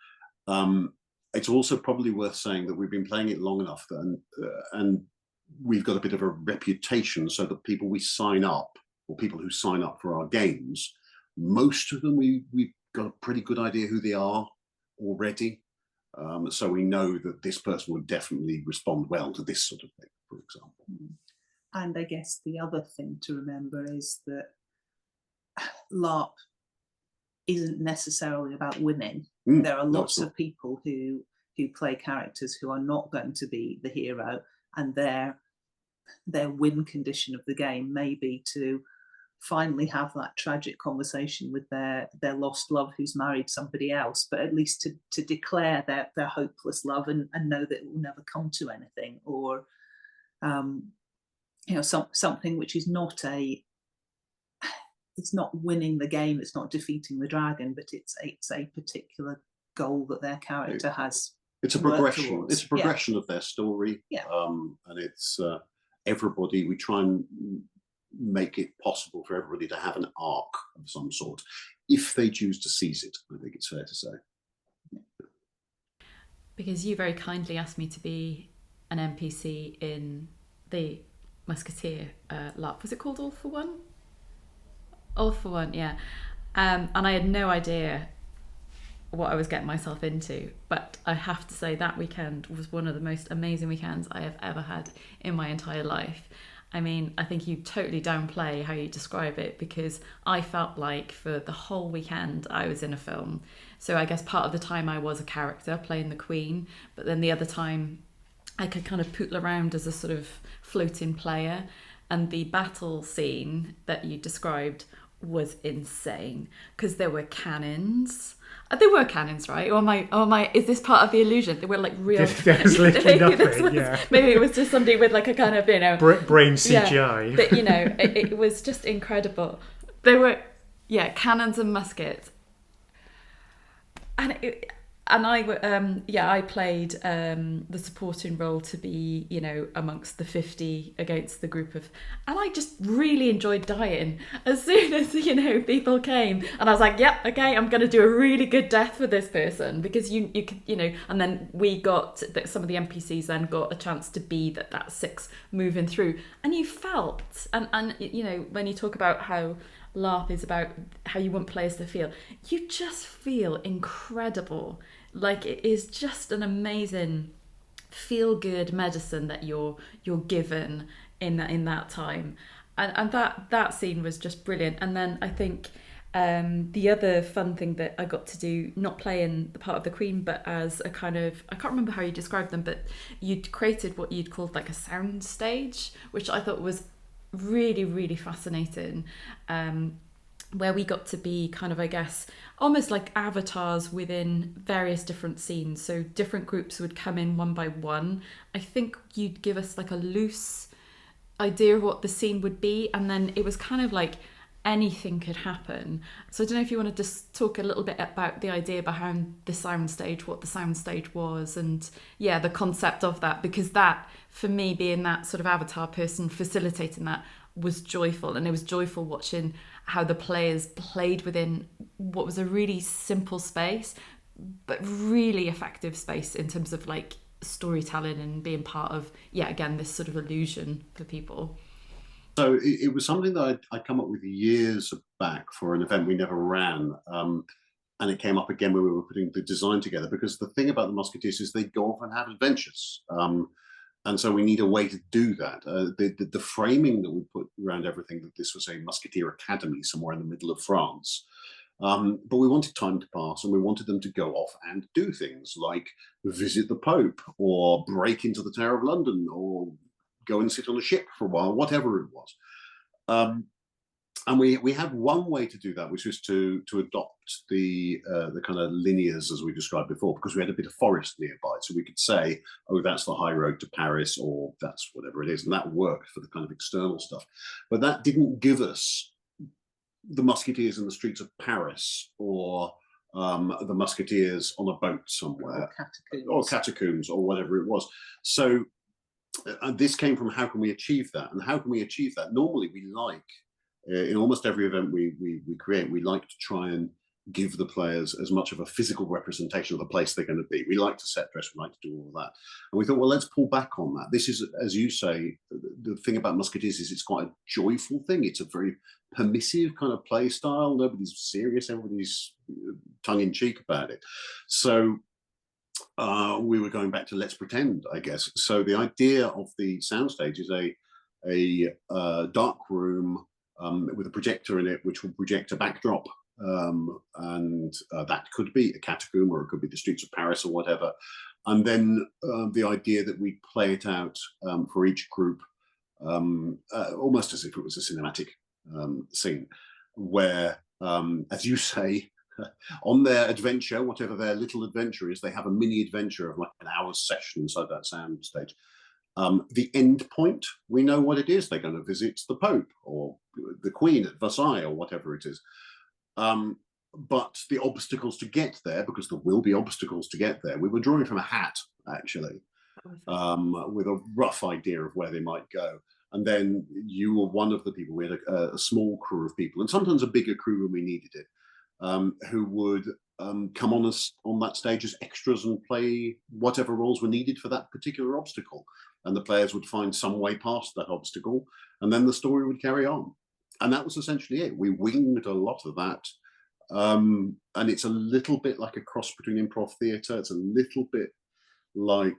It's also probably worth saying that we've been playing it long enough and we've got a bit of a reputation, so that people we sign up, or people who sign up for our games, most of them we've got a pretty good idea who they are already. So we know that this person would definitely respond well to this sort of thing, for example.
And I guess the other thing to remember is that LARP isn't necessarily about winning. There are lots of people who play characters who are not going to be the hero, and their win condition of the game may be to finally have that tragic conversation with their lost love who's married somebody else, but at least to declare their hopeless love and know that it will never come to anything, or something which is it's not winning the game, it's not defeating the dragon, but it's a particular goal that their character has.
It's a progression. It's a progression of their story.
Yeah.
And it's everybody. We try and make it possible for everybody to have an arc of some sort, if they choose to seize it. I think it's fair to say.
Because you very kindly asked me to be an NPC in the Musketeer LARP. Was it called All for One? All for One, yeah. And I had no idea what I was getting myself into, but I have to say that weekend was one of the most amazing weekends I have ever had in my entire life. I mean, I think you totally downplay how you describe it, because I felt like for the whole weekend I was in a film. So I guess part of the time I was a character playing the Queen, but then the other time I could kind of pootle around as a sort of floating player. And the battle scene that you described was insane, because there were cannons. There were cannons, right? Or am I, is this part of the illusion? They were like real.
There's literally nothing,
Maybe it was just somebody with like a kind of,
brain CGI.
Yeah, but, it was just incredible. There were, cannons and muskets. I played the supporting role to be, amongst the 50 against the group of, and I just really enjoyed dying as soon as, people came, and I was like, yep, okay, I'm going to do a really good death for this person, because you could, and then we got that some of the NPCs then got a chance to be that 6 moving through, and you felt, and when you talk about how LARP is about how you want players to feel, you just feel incredible. Like, it is just an amazing feel-good medicine that you're given in that time, and that scene was just brilliant. And then I think the other fun thing that I got to do, not playing the part of the Queen, but as a kind of, I can't remember how you described them, but you'd created what you'd called like a sound stage, which I thought was really, really fascinating, where we got to be kind of, I guess, almost like avatars within various different scenes. So different groups would come in one by one. I think you'd give us like a loose idea of what the scene would be, and then it was kind of like anything could happen. So I don't know if you want to just talk a little bit about the idea behind the soundstage, what the soundstage was, and the concept of that, because that, for me, being that sort of avatar person facilitating that, was joyful. And it was joyful watching how the players played within what was a really simple space, but really effective space in terms of like storytelling and being part of, again, this sort of illusion for people.
So it was something that I'd come up with years back for an event we never ran. And it came up again when we were putting the design together, because the thing about the Musketeers is they go off and have adventures. And so we need a way to do that. The framing that we put around everything, that this was a Musketeer Academy somewhere in the middle of France. But we wanted time to pass, and we wanted them to go off and do things like visit the Pope, or break into the Tower of London, or go and sit on a ship for a while, whatever it was. And we had one way to do that, which was to adopt the kind of linears, as we described before, because we had a bit of forest nearby. So we could say, oh, that's the high road to Paris, or that's whatever it is. And that worked for the kind of external stuff. But that didn't give us the Musketeers in the streets of Paris, or the Musketeers on a boat somewhere, or catacombs, or whatever it was. So this came from, how can we achieve that? And how can we achieve that? Normally we like, in almost every event we create, we like to try and give the players as much of a physical representation of the place they're going to be. We like to set dress, we like to do all of that. And we thought, well, let's pull back on that. This is, as you say, the thing about Musketeers is it's quite a joyful thing. It's a very permissive kind of play style. Nobody's serious, everybody's tongue-in-cheek about it. So we were going back to let's pretend, I guess. So the idea of the soundstage is a dark room with a projector in it, which will project a backdrop, and that could be a catacomb, or it could be the streets of Paris, or whatever. And then the idea that we play it out for each group, almost as if it was a cinematic scene, where, as you say, on their adventure, whatever their little adventure is, they have a mini adventure of like an hour's session inside that sound stage. The end point, we know what it is. They're going to visit the Pope or the Queen at Versailles, or whatever it is. But the obstacles to get there, because there will be obstacles to get there, we were drawing from a hat, actually, with a rough idea of where they might go. And then you were one of the people. We had a small crew of people, and sometimes a bigger crew when we needed it, who would come on that stage as extras and play whatever roles were needed for that particular obstacle. And the players would find some way past that obstacle, and then the story would carry on. And that was essentially it. We winged a lot of that. And it's a little bit like a cross between improv theatre. It's a little bit like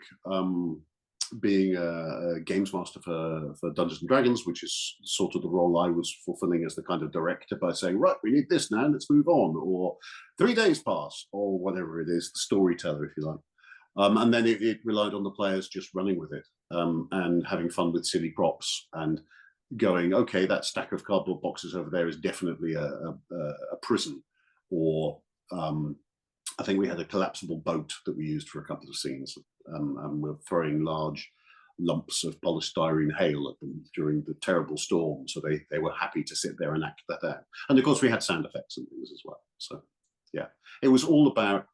being a games master for Dungeons and Dragons, which is sort of the role I was fulfilling as the kind of director, by saying, right, we need this now, let's move on, or 3 days pass, or whatever it is, the storyteller, if you like. And then it relied on the players just running with it, and having fun with silly props and going, okay, that stack of cardboard boxes over there is definitely a prison, or I think we had a collapsible boat that we used for a couple of scenes, and we're throwing large lumps of polystyrene hail at them during the terrible storm, so they were happy to sit there and act that out. And of course we had sound effects and things as well. So yeah, it was all about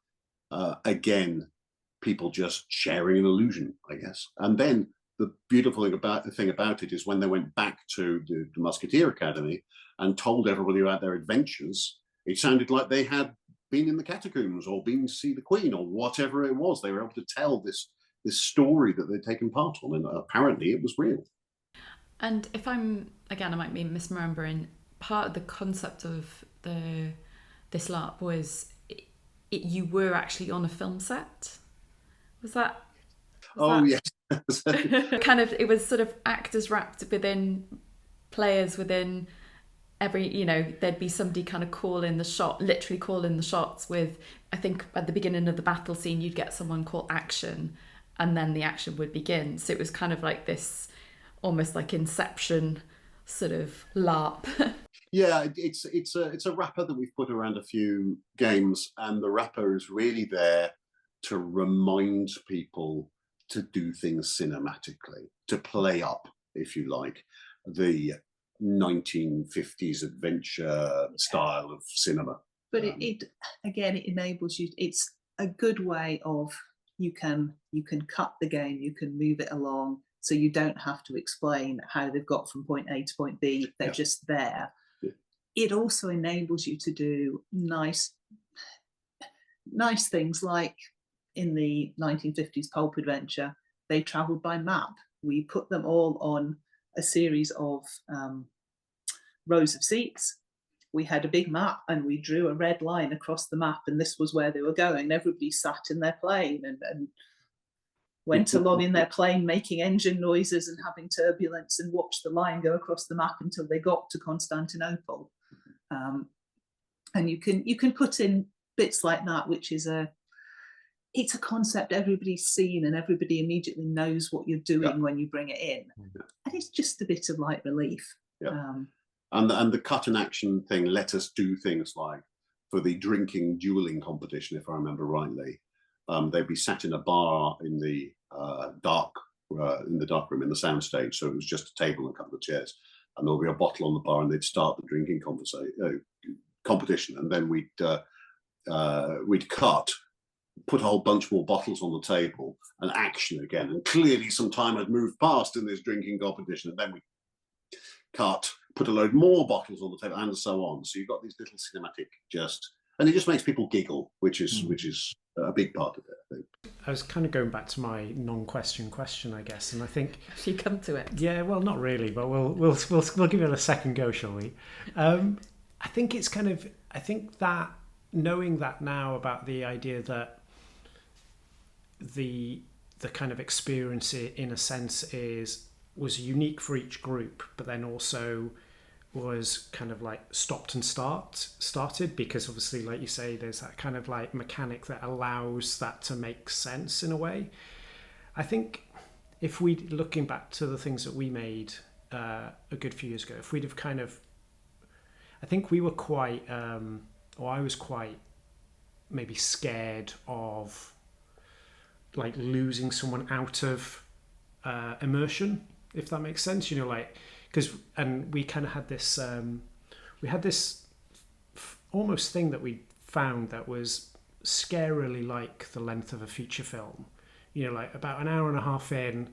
again, people just sharing an illusion, I guess. And then the beautiful thing about it is when they went back to the Musketeer Academy and told everybody about their adventures, it sounded like they had been in the catacombs or been to see the Queen or whatever it was. They were able to tell this story that they'd taken part on, and apparently it was real.
And if I might be misremembering, part of the concept of this LARP was you were actually on a film set. Was that?
Yes.
It was sort of actors wrapped within players within every, there'd be somebody kind of literally call in the shots with, I think at the beginning of the battle scene, you'd get someone call action and then the action would begin. So it was kind of like this, almost like Inception sort of LARP.
Yeah, it's a wrapper that we've put around a few games, and the wrapper is really there to remind people to do things cinematically, to play up, if you like, the 1950s adventure style of cinema.
But it enables you. It's a good way of you can cut the game, you can move it along, so you don't have to explain how they've got from point A to point B. They're just there. Yeah. It also enables you to do nice things like in the 1950s pulp adventure, they travelled by map. We put them all on a series of rows of seats. We had a big map and we drew a red line across the map, and this was where they were going. Everybody sat in their plane and went along in their plane making engine noises and having turbulence, and watched the line go across the map until they got to Constantinople. And you can put in bits like that, which is it's a concept everybody's seen and everybody immediately knows what you're doing when you bring it in. And it's just a bit of light relief.
Yeah. And the cut and action thing let us do things like, for the drinking dueling competition, if I remember rightly, they'd be sat in a bar in the dark room in the soundstage. So it was just a table and a couple of chairs, and there'll be a bottle on the bar, and they'd start the drinking competition, and then we'd cut, put a whole bunch more bottles on the table, and action again. And clearly some time had moved past in this drinking competition, and then we cut, put a load more bottles on the table, and so on. So you've got these little cinematic and it just makes people giggle, which is a big part of it, I think.
I was kind of going back to my non-question, I guess, and I think
you come to it.
Yeah, well, not really, but we'll give it a second go, shall we? I think it's kind of, I think that knowing that now about the idea that the kind of experience in a sense was unique for each group, but then also was kind of like stopped and started, because obviously, like you say, there's that kind of like mechanic that allows that to make sense in a way. I think if we, looking back to the things that we made a good few years ago, if we'd have kind of, I think we were quite, or I was quite maybe scared of like losing someone out of immersion, if that makes sense, and we kind of had this almost thing that we found that was scarily like the length of a feature film, like about an hour and a half in,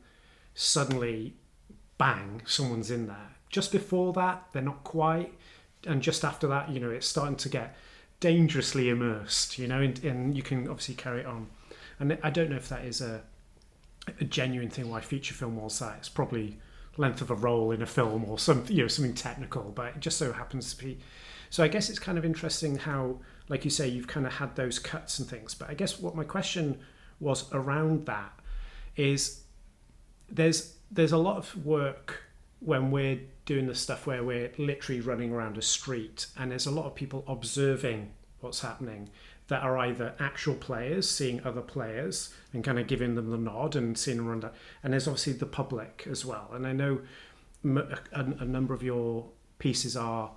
suddenly bang, someone's in there. Just before that, they're not quite, and just after that, it's starting to get dangerously immersed, and you can obviously carry it on. And I don't know if that is a genuine thing why feature film was that. It's probably length of a role in a film or something technical, but it just so happens to be. So I guess it's kind of interesting how, like you say, you've kind of had those cuts and things. But I guess what my question was around that is, there's a lot of work when we're doing the stuff where we're literally running around a street, and there's a lot of people observing what's happening that are either actual players seeing other players and kind of giving them the nod and seeing them run down, and there's obviously the public as well. And I know a number of your pieces are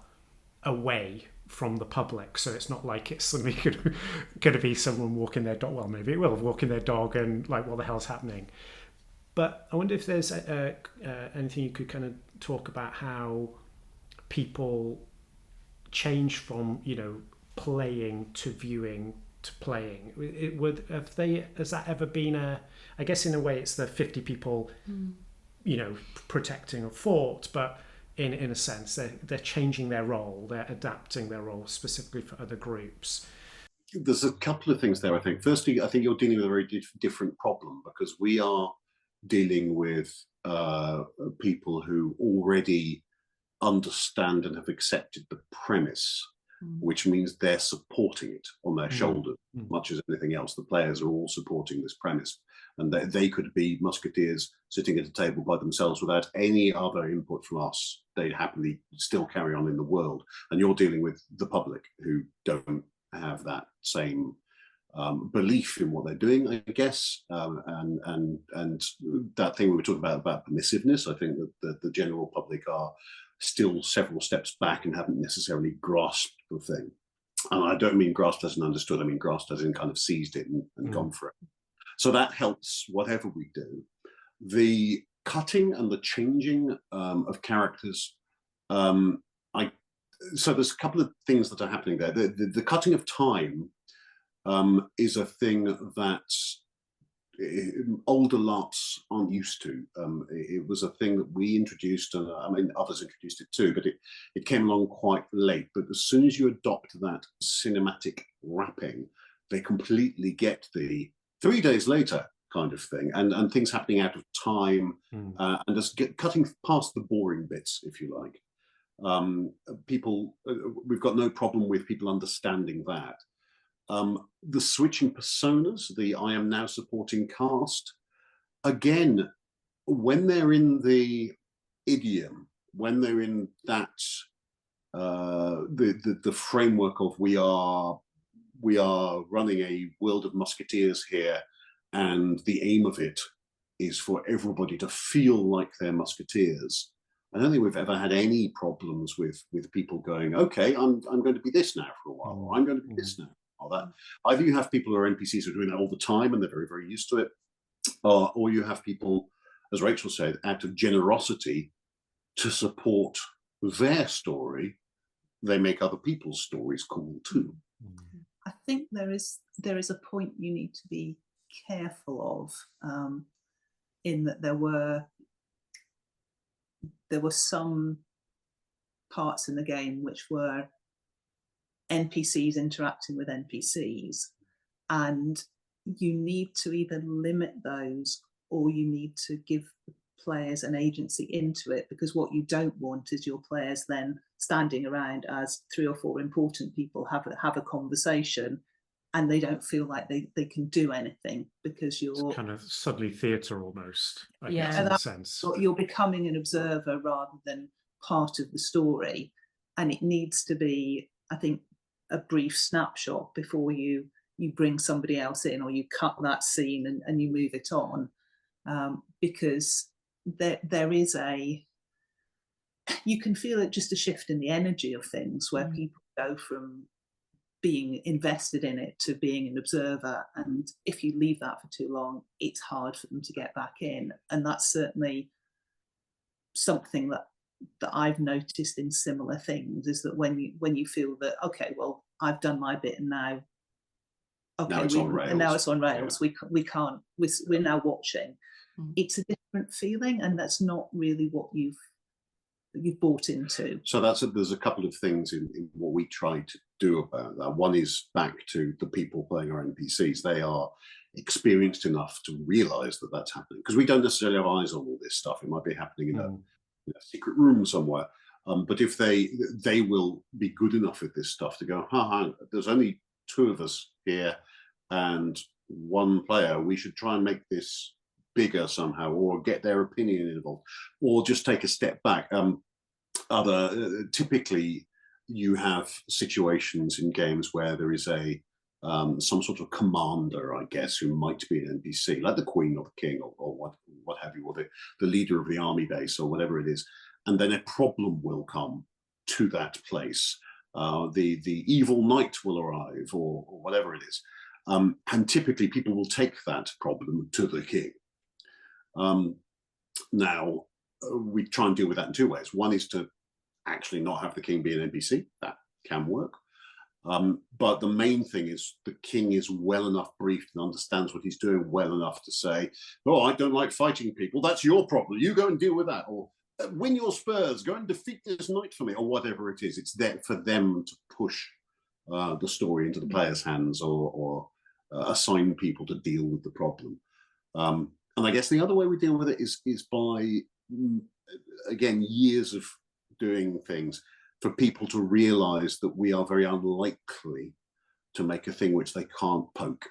away from the public, so it's not like it's suddenly going to be someone walking their dog. Well, maybe it will, walking their dog and like, what the hell's happening? But I wonder if there's anything you could kind of talk about how people change from, playing to viewing to playing. Has that ever been I guess in a way it's the 50 people, protecting a fort, but in a sense they're changing their role, they're adapting their role specifically for other groups.
There's a couple of things there, I think. Firstly, I think you're dealing with a very different problem, because we are dealing with people who already understand and have accepted the premise, which means they're supporting it on their shoulders, much as anything else. The players are all supporting this premise, and they could be musketeers sitting at a table by themselves without any other input from us. They'd happily still carry on in the world. And you're dealing with the public who don't have that same belief in what they're doing, I guess, and that thing we were talking about permissiveness. I think that the general public are still several steps back and haven't necessarily grasped the thing. And I don't mean grasped as in understood, I mean grasped as in kind of seized it and gone for it. So that helps whatever we do. The cutting and the changing of characters, so there's a couple of things that are happening there. The cutting of time is a thing that older LARPs aren't used to. It was a thing that we introduced, and I mean others introduced it too, but it came along quite late. But as soon as you adopt that cinematic wrapping, they completely get the 3 days later kind of thing, and things happening out of time, and just cutting past the boring bits, if you like. We've got no problem with people understanding that. The switching personas, the I am now supporting cast, again, when they're in the idiom, when they're in that the framework of we are running a world of musketeers here, and the aim of it is for everybody to feel like they're musketeers. I don't think we've ever had any problems with people going, okay, I'm going to be this now for a while, or I'm going to be this now. Or that. Either you have people who are NPCs who are doing that all the time and they're very, very used to it, or you have people, as Rachel said, out of generosity to support their story, they make other people's stories cool too.
I think there is a point you need to be careful of, in that there were some parts in the game which were NPCs interacting with NPCs, and you need to either limit those or you need to give players an agency into it, because what you don't want is your players then standing around as 3 or 4 important people have a conversation and they don't feel like they can do anything, because you're
it's kind of suddenly theatre almost, I
Yeah.
guess, in a sense.
you're becoming an observer rather than part of the story. And it needs to be, I think, a brief snapshot before you bring somebody else in, or you cut that scene and you move it on, because there is you can feel it, just a shift in the energy of things, where people go from being invested in it to being an observer, and if you leave that for too long, it's hard for them to get back in. And that's certainly something that I've noticed in similar things, is that when you feel that, okay, well, I've done my bit, and now
it's on rails.
And now it's on rails. Yeah. We're now watching. It's a different feeling, and that's not really what you've bought into.
So there's a couple of things in what we try to do about that. One is back to the people playing our NPCs. They are experienced enough to realise that that's happening, because we don't necessarily have eyes on all this stuff. It might be happening in a secret room somewhere. But if they will be good enough with this stuff to go, there's only 2 of us here and 1 player, we should try and make this bigger somehow, or get their opinion involved, or just take a step back. Typically, you have situations in games where there is some sort of commander, I guess, who might be an NPC, like the Queen or the King, or what have you, or the leader of the army base, or whatever it is, and then a problem will come to that place. The evil knight will arrive, or whatever it is, and typically people will take that problem to the king. Now, we try and deal with that in two ways. One is to actually not have the king be an NPC. That can work. But the main thing is the king is well enough briefed and understands what he's doing well enough to say, oh, I don't like fighting people. That's your problem. You go and deal with that. Or win your spurs. Go and defeat this knight for me, or whatever it is. It's there for them to push the story into the player's hands, or assign people to deal with the problem. And I guess the other way we deal with it is by, again, years of doing things, for people to realize that we are very unlikely to make a thing which they can't poke.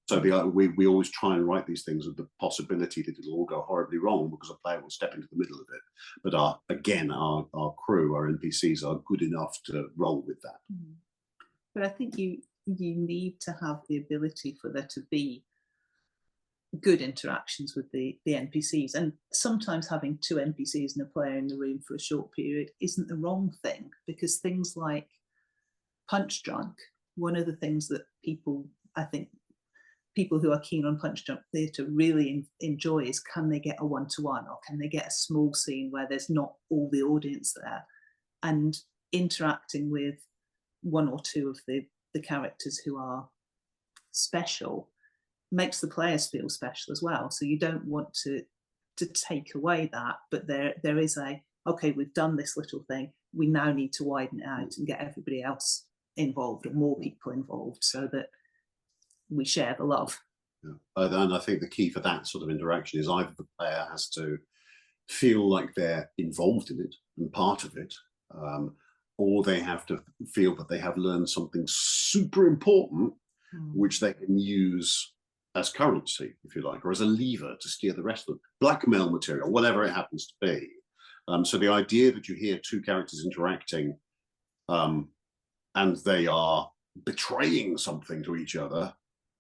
So we always try and write these things with the possibility that it'll all go horribly wrong because a player will step into the middle of it. But our crew, our NPCs, are good enough to roll with that.
But I think you need to have the ability for there to be good interactions with the NPCs, and sometimes having two NPCs and a player in the room for a short period isn't the wrong thing, because things like Punch Drunk, one of the things that I think people who are keen on Punch Drunk theatre really enjoy is, can they get a one-to-one, or can they get a small scene where there's not all the audience there, and interacting with one or two of the characters who are special makes the players feel special as well. So you don't want to take away that, but there is okay, we've done this little thing, we now need to widen it out and get everybody else involved, or more people involved, so that we share the love.
And I think the key for that sort of interaction is either the player has to feel like they're involved in it and part of it, or they have to feel that they have learned something super important, which they can use as currency, if you like, or as a lever to steer the rest of them. Blackmail material, whatever it happens to be. So the idea that you hear two characters interacting and they are betraying something to each other,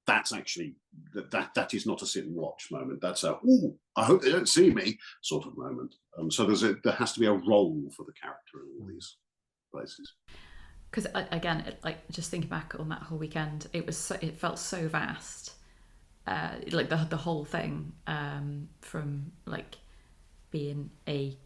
that's actually, that is not a sit and watch moment. That's a, ooh, I hope they don't see me sort of moment. So there has to be a role for the character in all these places.
Because again, like just thinking back on that whole weekend, it felt so vast. Like the whole thing, from like being a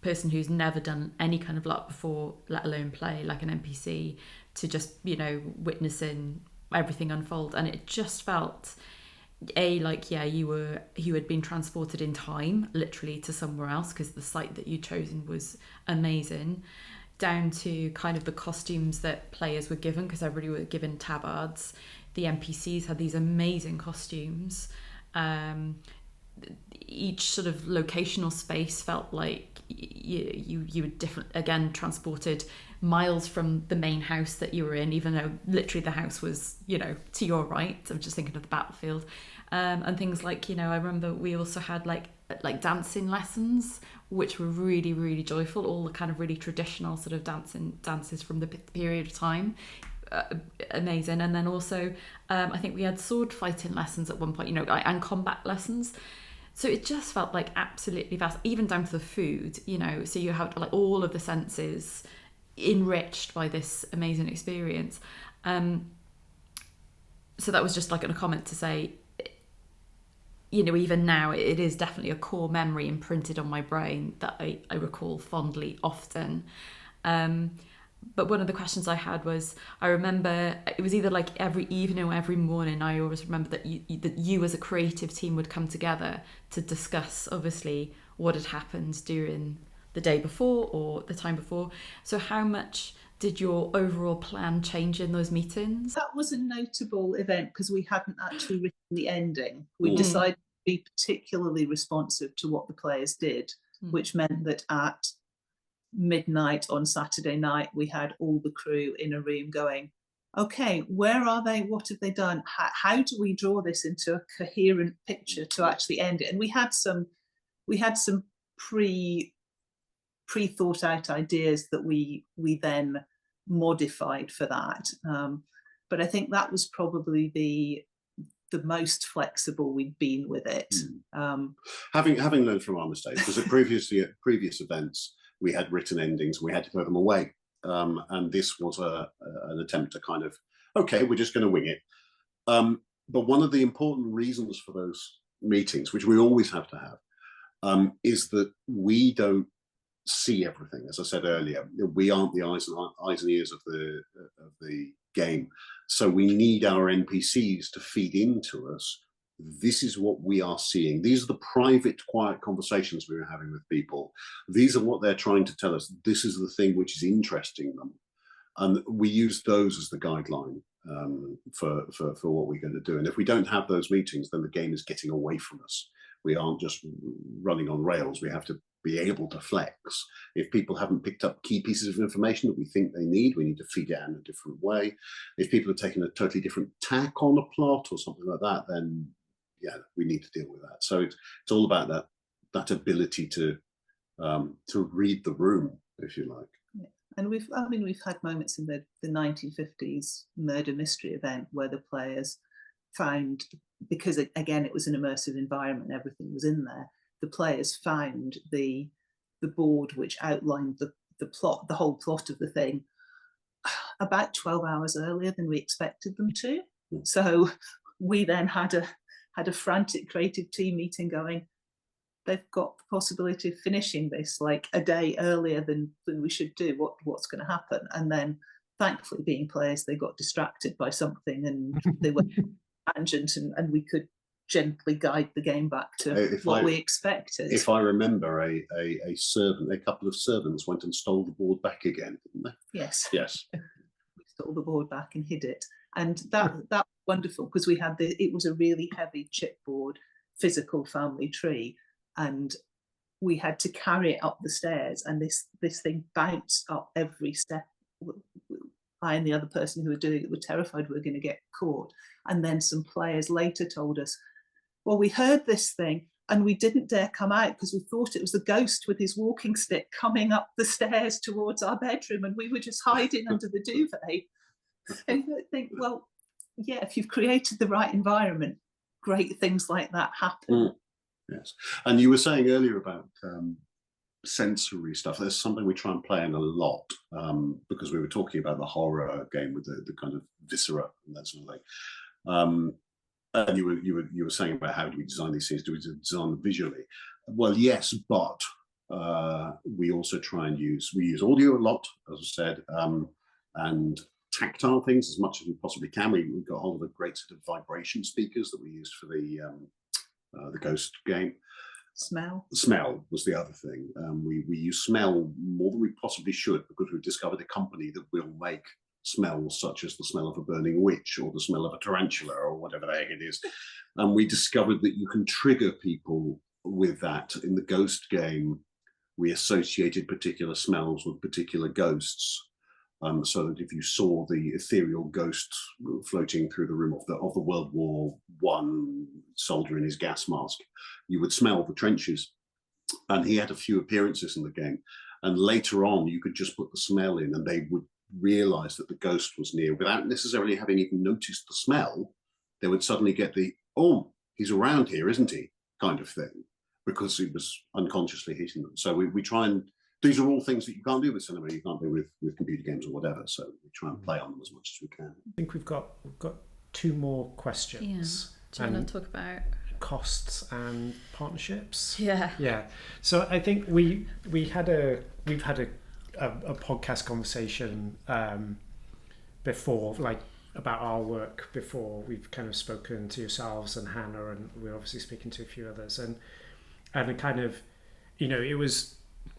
person who's never done any kind of LARP before, let alone play like an NPC, to just, witnessing everything unfold. And it just felt like, you had been transported in time, literally, to somewhere else, because the site that you'd chosen was amazing, down to kind of the costumes that players were given, because everybody were given tabards. The NPCs had these amazing costumes. Each sort of locational space felt like you were different, again, transported miles from the main house that you were in, even though literally the house was, to your right. I'm just thinking of the battlefield. And things like, I remember we also had like dancing lessons, which were really, really joyful, all the kind of really traditional sort of dances from the period of time. Amazing. And then also I think we had sword fighting lessons at one point, and combat lessons. So it just felt like absolutely vast, even down to the food, so you have like all of the senses enriched by this amazing experience. So that was just like a comment to say, even now it is definitely a core memory imprinted on my brain that I recall fondly often. But one of the questions I had was, I remember it was either like every evening or every morning, I always remember that you as a creative team would come together to discuss, obviously, what had happened during the day before or the time before. So how much did your overall plan change in those meetings?
That was a notable event because we hadn't actually written the ending. We decided to be particularly responsive to what the players did, which meant that at midnight on Saturday night, we had all the crew in a room going, okay, where are they? What have they done? How do we draw this into a coherent picture to actually end it? And we had some pre-thought out ideas that we then modified for that. But I think that was probably the most flexible we'd been with it.
Having learned from our mistakes, because at previous events we had written endings, we had to throw them away, and this was an attempt to kind of, okay, we're just going to wing it. But one of the important reasons for those meetings, which we always have to have, is that we don't see everything. As I said earlier, we aren't the eyes and ears of the game, so we need our NPCs to feed into us. This is what we are seeing. These are the private, quiet conversations we were having with people. These are what they're trying to tell us. This is the thing which is interesting them, and we use those as the guideline for what we're going to do. And if we don't have those meetings, then the game is getting away from us. We aren't just running on rails. We have to be able to flex. If people haven't picked up key pieces of information that we think they need, we need to feed it out in a different way. If people are taking a totally different tack on a plot or something like that, then yeah, we need to deal with that. So it's all about that ability to read the room, if you like.
Yeah. And we've had moments in the 1950s murder mystery event where the players found, because again it was an immersive environment, everything was in there, the players found the board which outlined the plot, the whole plot of the thing, about 12 hours earlier than we expected them to. So we then had a frantic creative team meeting going, they've got the possibility of finishing this like a day earlier than we should do. What's going to happen? And then thankfully, being players, they got distracted by something and they went tangent, and we could gently guide the game back to we expected.
If I remember, a couple of servants went and stole the board back again, didn't they?
Yes. We stole the board back and hid it, and that was wonderful, because we had it was a really heavy chipboard physical family tree, and we had to carry it up the stairs, and this thing bounced up every step. I and the other person who were doing it were terrified we were going to get caught. And then some players later told us, well, we heard this thing and we didn't dare come out because we thought it was the ghost with his walking stick coming up the stairs towards our bedroom, and we were just hiding under the duvet. And I think, well, yeah, if you've created the right environment, great things like that happen.
Yes. And you were saying earlier about sensory stuff. There's something we try and play in a lot, because we were talking about the horror game with the kind of viscera and that sort of thing. And you were saying about how do we design these things? Do we design them visually? Well, yes, but we also try and use audio a lot, as I said, and tactile things as much as we possibly can. We've got hold of a great set of vibration speakers that we used for the ghost game.
Smell
was the other thing. We use smell more than we possibly should, because we've discovered a company that will make smells such as the smell of a burning witch or the smell of a tarantula or whatever the heck it is. And we discovered that you can trigger people with that. In the ghost game, we associated particular smells with particular ghosts. So that if you saw the ethereal ghost floating through the room of the World War I soldier in his gas mask, you would smell the trenches. And he had a few appearances in the game. And later on, you could just put the smell in and they would realize that the ghost was near without necessarily having even noticed the smell. They would suddenly get the, oh, he's around here, isn't he? Kind of thing, because he was unconsciously hitting them. So we try and, these are all things that you can't do with cinema, you can't do with computer games or whatever. So we try and play on them as much as we can.
I think we've got two more questions.
Yeah. Do you want to talk about
costs and partnerships?
Yeah.
So I think we've had a podcast conversation before, like about our work before. We've kind of spoken to yourselves and Hannah, and we're obviously speaking to a few others, and it kind of,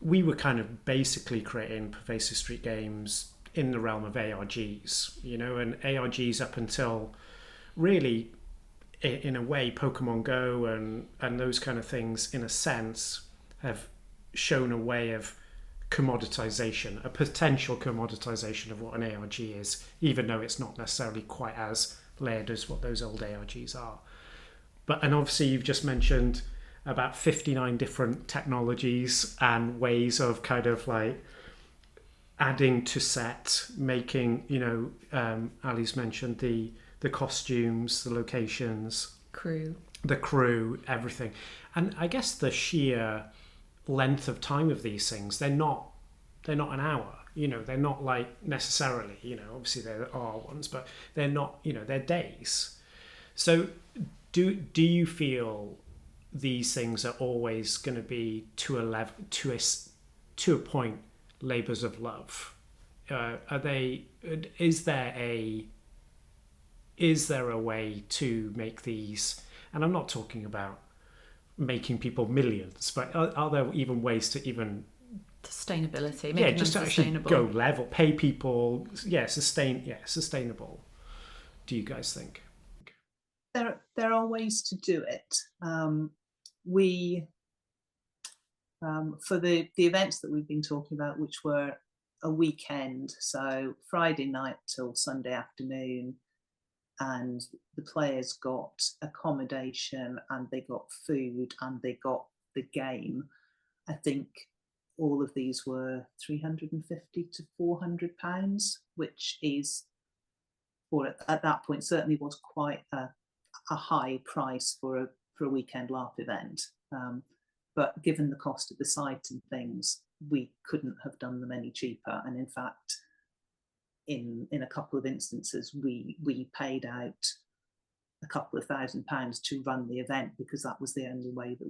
we were kind of basically creating pervasive street games in the realm of ARGs, and ARGs up until really, in a way, Pokemon Go and those kind of things, in a sense, have shown a way of commoditization, a potential commoditization of what an ARG is, even though it's not necessarily quite as layered as what those old ARGs are. And obviously you've just mentioned about 59 different technologies and ways of kind of like adding to set, making, Ali's mentioned the costumes, the locations, the crew, everything. And I guess the sheer length of time of these things, they're not an hour, they're not like necessarily, obviously there are ones, but they're not, they're days. So do you feel these things are always going to be to a point labors of love? Is there a way to make these, and I'm not talking about making people millions, but are there even ways to even
sustainability,
just to actually go level, pay people, sustainable? Do you guys think?
There are ways to do it. We for the events that we've been talking about, which were a weekend, so Friday night till Sunday afternoon, and the players got accommodation and they got food and they got the game. I think all of these were £350 to £400, which is, at that point, certainly was quite a high price for a weekend LARP event. But given the cost of the site and things, we couldn't have done them any cheaper. And in fact, in a couple of instances, we paid out a couple of £1,000 to run the event, because that was the only way that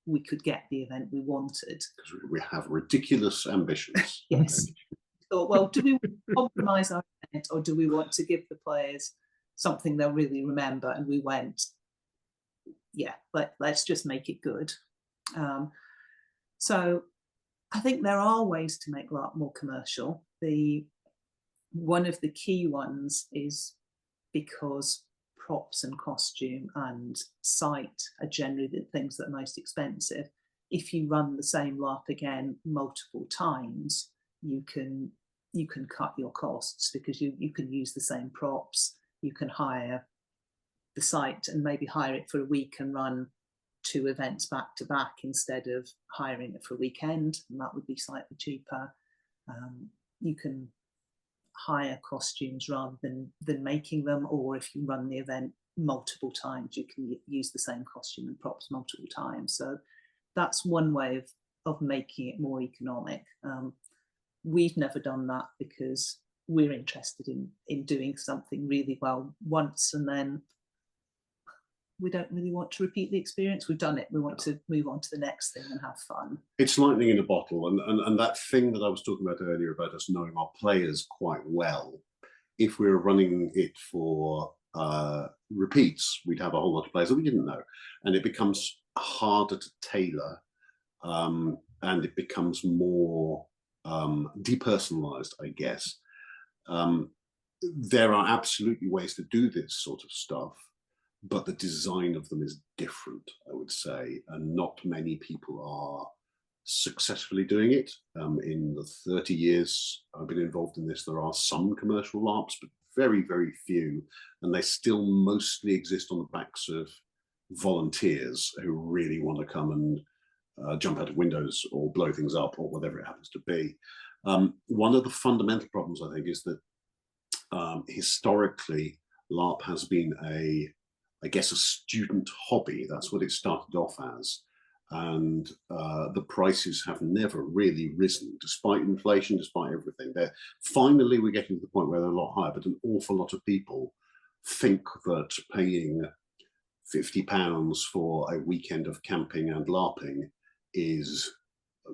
we could get the event we wanted.
Because we have ridiculous ambitions.
Yes. Thought, well, do we want to compromise our event, or do we want to give the players something they'll really remember? And we went, yeah, let's just make it good. So I think there are ways to make LARP more commercial. One of the key ones is because props and costume and site are generally the things that are most expensive. If you run the same LARP again multiple times, you can cut your costs, because you can use the same props. You can hire the site and maybe hire it for a week and run 2 events back to back instead of hiring it for a weekend, and that would be slightly cheaper. You can hire costumes rather than making them, or if you run the event multiple times, you can use the same costume and props multiple times. So that's one way of making it more economic. We've never done that because we're interested in doing something really well once, and then we don't really want to repeat the experience. We've done it. We want to move on to the next thing and have fun. It's
lightning in a bottle. And that thing that I was talking about earlier about us knowing our players quite well, if we were running it for repeats, we'd have a whole lot of players that we didn't know. And it becomes harder to tailor, and it becomes more depersonalized, I guess. There are absolutely ways to do this sort of stuff, but the design of them is different, I would say, and not many people are successfully doing it. In the 30 years I've been involved in this, there are some commercial LARPs, but very, very few, and they still mostly exist on the backs of volunteers who really want to come and jump out of windows or blow things up or whatever it happens to be. One of the fundamental problems, I think, is that historically LARP has been a student hobby. That's what it started off as. And the prices have never really risen, despite inflation, despite everything. Finally, we're getting to the point where they're a lot higher, but an awful lot of people think that paying £50 for a weekend of camping and LARPing is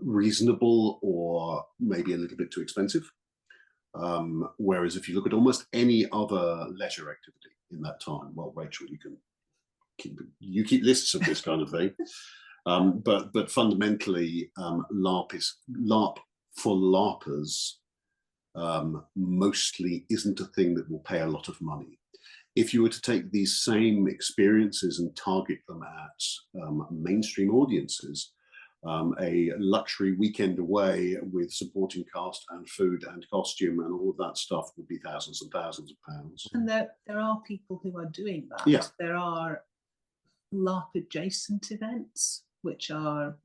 reasonable, or maybe a little bit too expensive. Whereas if you look at almost any other leisure activity in that time, well, Rachel, you keep lists of this kind of thing. But fundamentally, LARP for LARPers mostly isn't a thing that will pay a lot of money. If you were to take these same experiences and target them at mainstream audiences, a luxury weekend away with supporting cast and food and costume and all of that stuff would be thousands and thousands of pounds.
And there are people who are doing that.
Yeah.
There are LARP adjacent events which are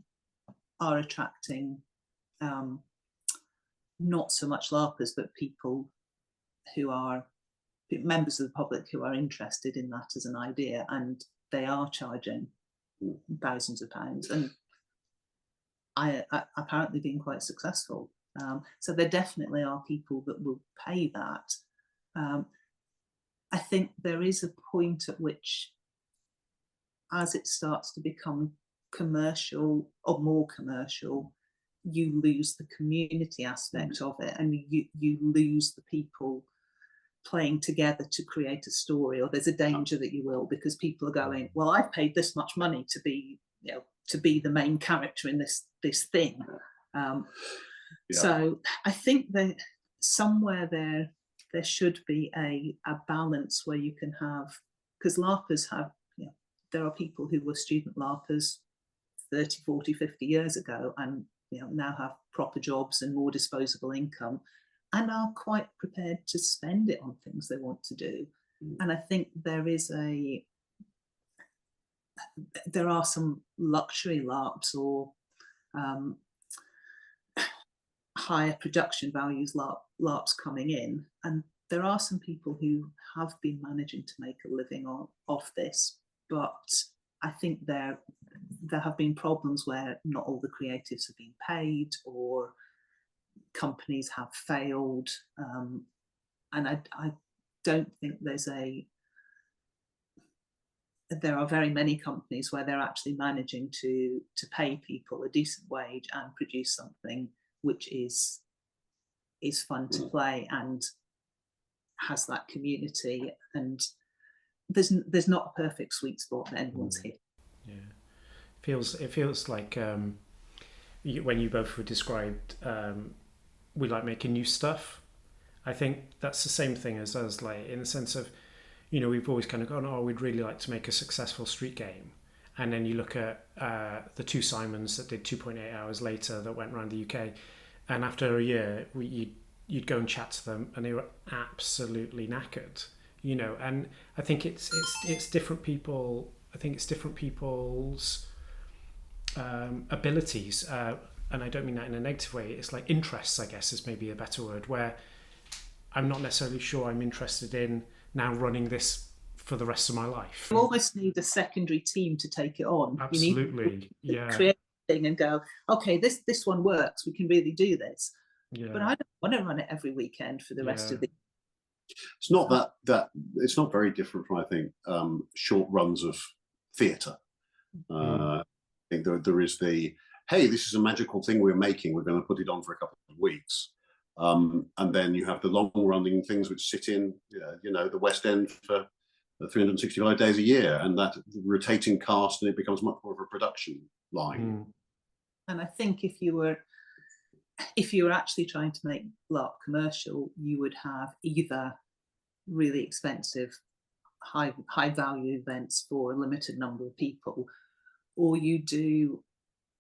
attracting not so much LARPers, but people who are members of the public who are interested in that as an idea, and they are charging thousands of pounds, and I apparently been quite successful. So there definitely are people that will pay that. I think there is a point at which, as it starts to become commercial or more commercial, you lose the community aspect of it, and you lose the people playing together to create a story, or there's a danger that you will, because people are going, well, I've paid this much money to be, you know, to be the main character in this thing. So I think that somewhere there should be a balance where you can have, because LARPers have, you know, there are people who were student LARPers 30, 40, 50 years ago, and, you know, now have proper jobs and more disposable income, and are quite prepared to spend it on things they want to do. And I think there are some luxury LARPs or higher production values LARPs coming in, and there are some people who have been managing to make a living off this, but I think there have been problems where not all the creatives have been paid, or companies have failed, and I don't think there are very many companies where they're actually managing to pay people a decent wage and produce something which is fun to play and has that community, and there's not a perfect sweet spot that anyone's hit.
Yeah, it feels like when you both were described, we like making new stuff. I think that's the same thing as us, like, in the sense of, you know, we've always kind of gone, oh, we'd really like to make a successful street game. And then you look at the two Simons that did 2.8 Hours Later that went around the UK. And after a year, you'd go and chat to them and they were absolutely knackered, you know. And I think it's different people. I think it's different people's abilities. And I don't mean that in a negative way. It's like interests, I guess, is maybe a better word, where I'm not necessarily sure I'm interested in now running this for the rest of my life.
You almost need a secondary team to take it on.
Absolutely.
You need to create a thing and go, okay, this one works, we can really do this.
Yeah.
But I don't want to run it every weekend for the rest of the year.
It's not that it's not very different from, I think, short runs of theatre. I think there is the, hey, this is a magical thing we're making, we're going to put it on for a couple of weeks. And then you have the long-running things which sit in, you know, the West End for 365 days a year, and that rotating cast, and it becomes much more of a production line.
And I think if you were actually trying to make LARP commercial, you would have either really expensive, high value events for a limited number of people, or you do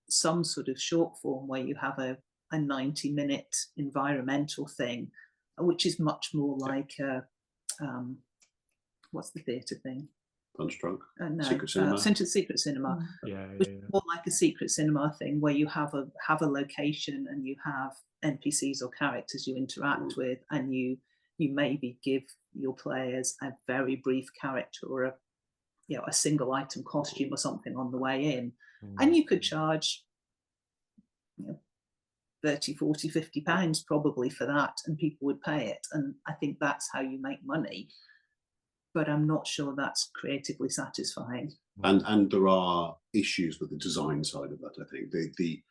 some sort of short form where you have a 90-minute environmental thing, which is much more like a what's the theatre thing?
Punch Drunk?
No,
Secret Cinema?
Secret Cinema.
Yeah.
More like a Secret Cinema thing where you have a location and you have NPCs or characters you interact with, and you maybe give your players a very brief character or a single item costume or something on the way in, and you could charge 30, 40, 50 pounds probably for that, and people would pay it. And I think that's how you make money, but I'm not sure that's creatively satisfying.
And there are issues with the design side of that. I think the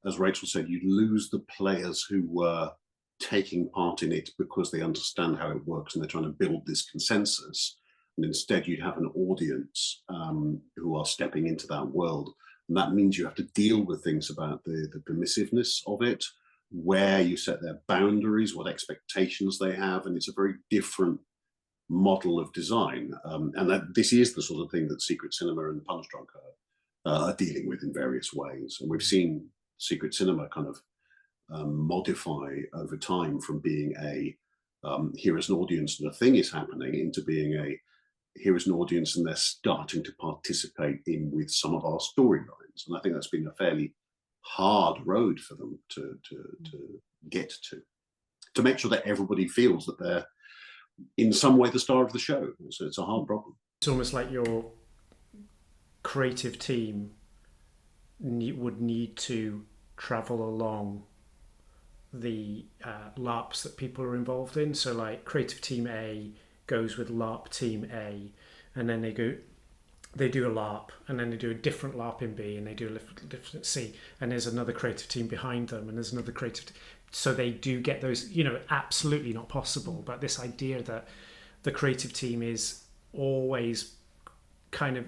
as Rachel said, you lose the players who were taking part in it because they understand how it works and they're trying to build this consensus, and instead you'd have an audience who are stepping into that world. And that means you have to deal with things about the permissiveness of it, where you set their boundaries, what expectations they have, and it's a very different model of design. And this is the sort of thing that Secret Cinema and Punch Drunk are dealing with in various ways. And we've seen secret cinema kind of modify over time from being a here is an audience and a thing is happening into being a here is an audience and they're starting to participate in with some of our storylines. And I think that's been a fairly hard road for them to get to make sure that everybody feels that they're in some way the star of the show. So it's a hard problem.
It's almost like your creative team would need to travel along the LARPs that people are involved in. So like creative team A goes with LARP team A, and then they do a LARP, and then they do a different LARP in B, and they do a different C, and there's another creative team behind them, and there's another creative so they do get those, absolutely not possible. But this idea that the creative team is always kind of,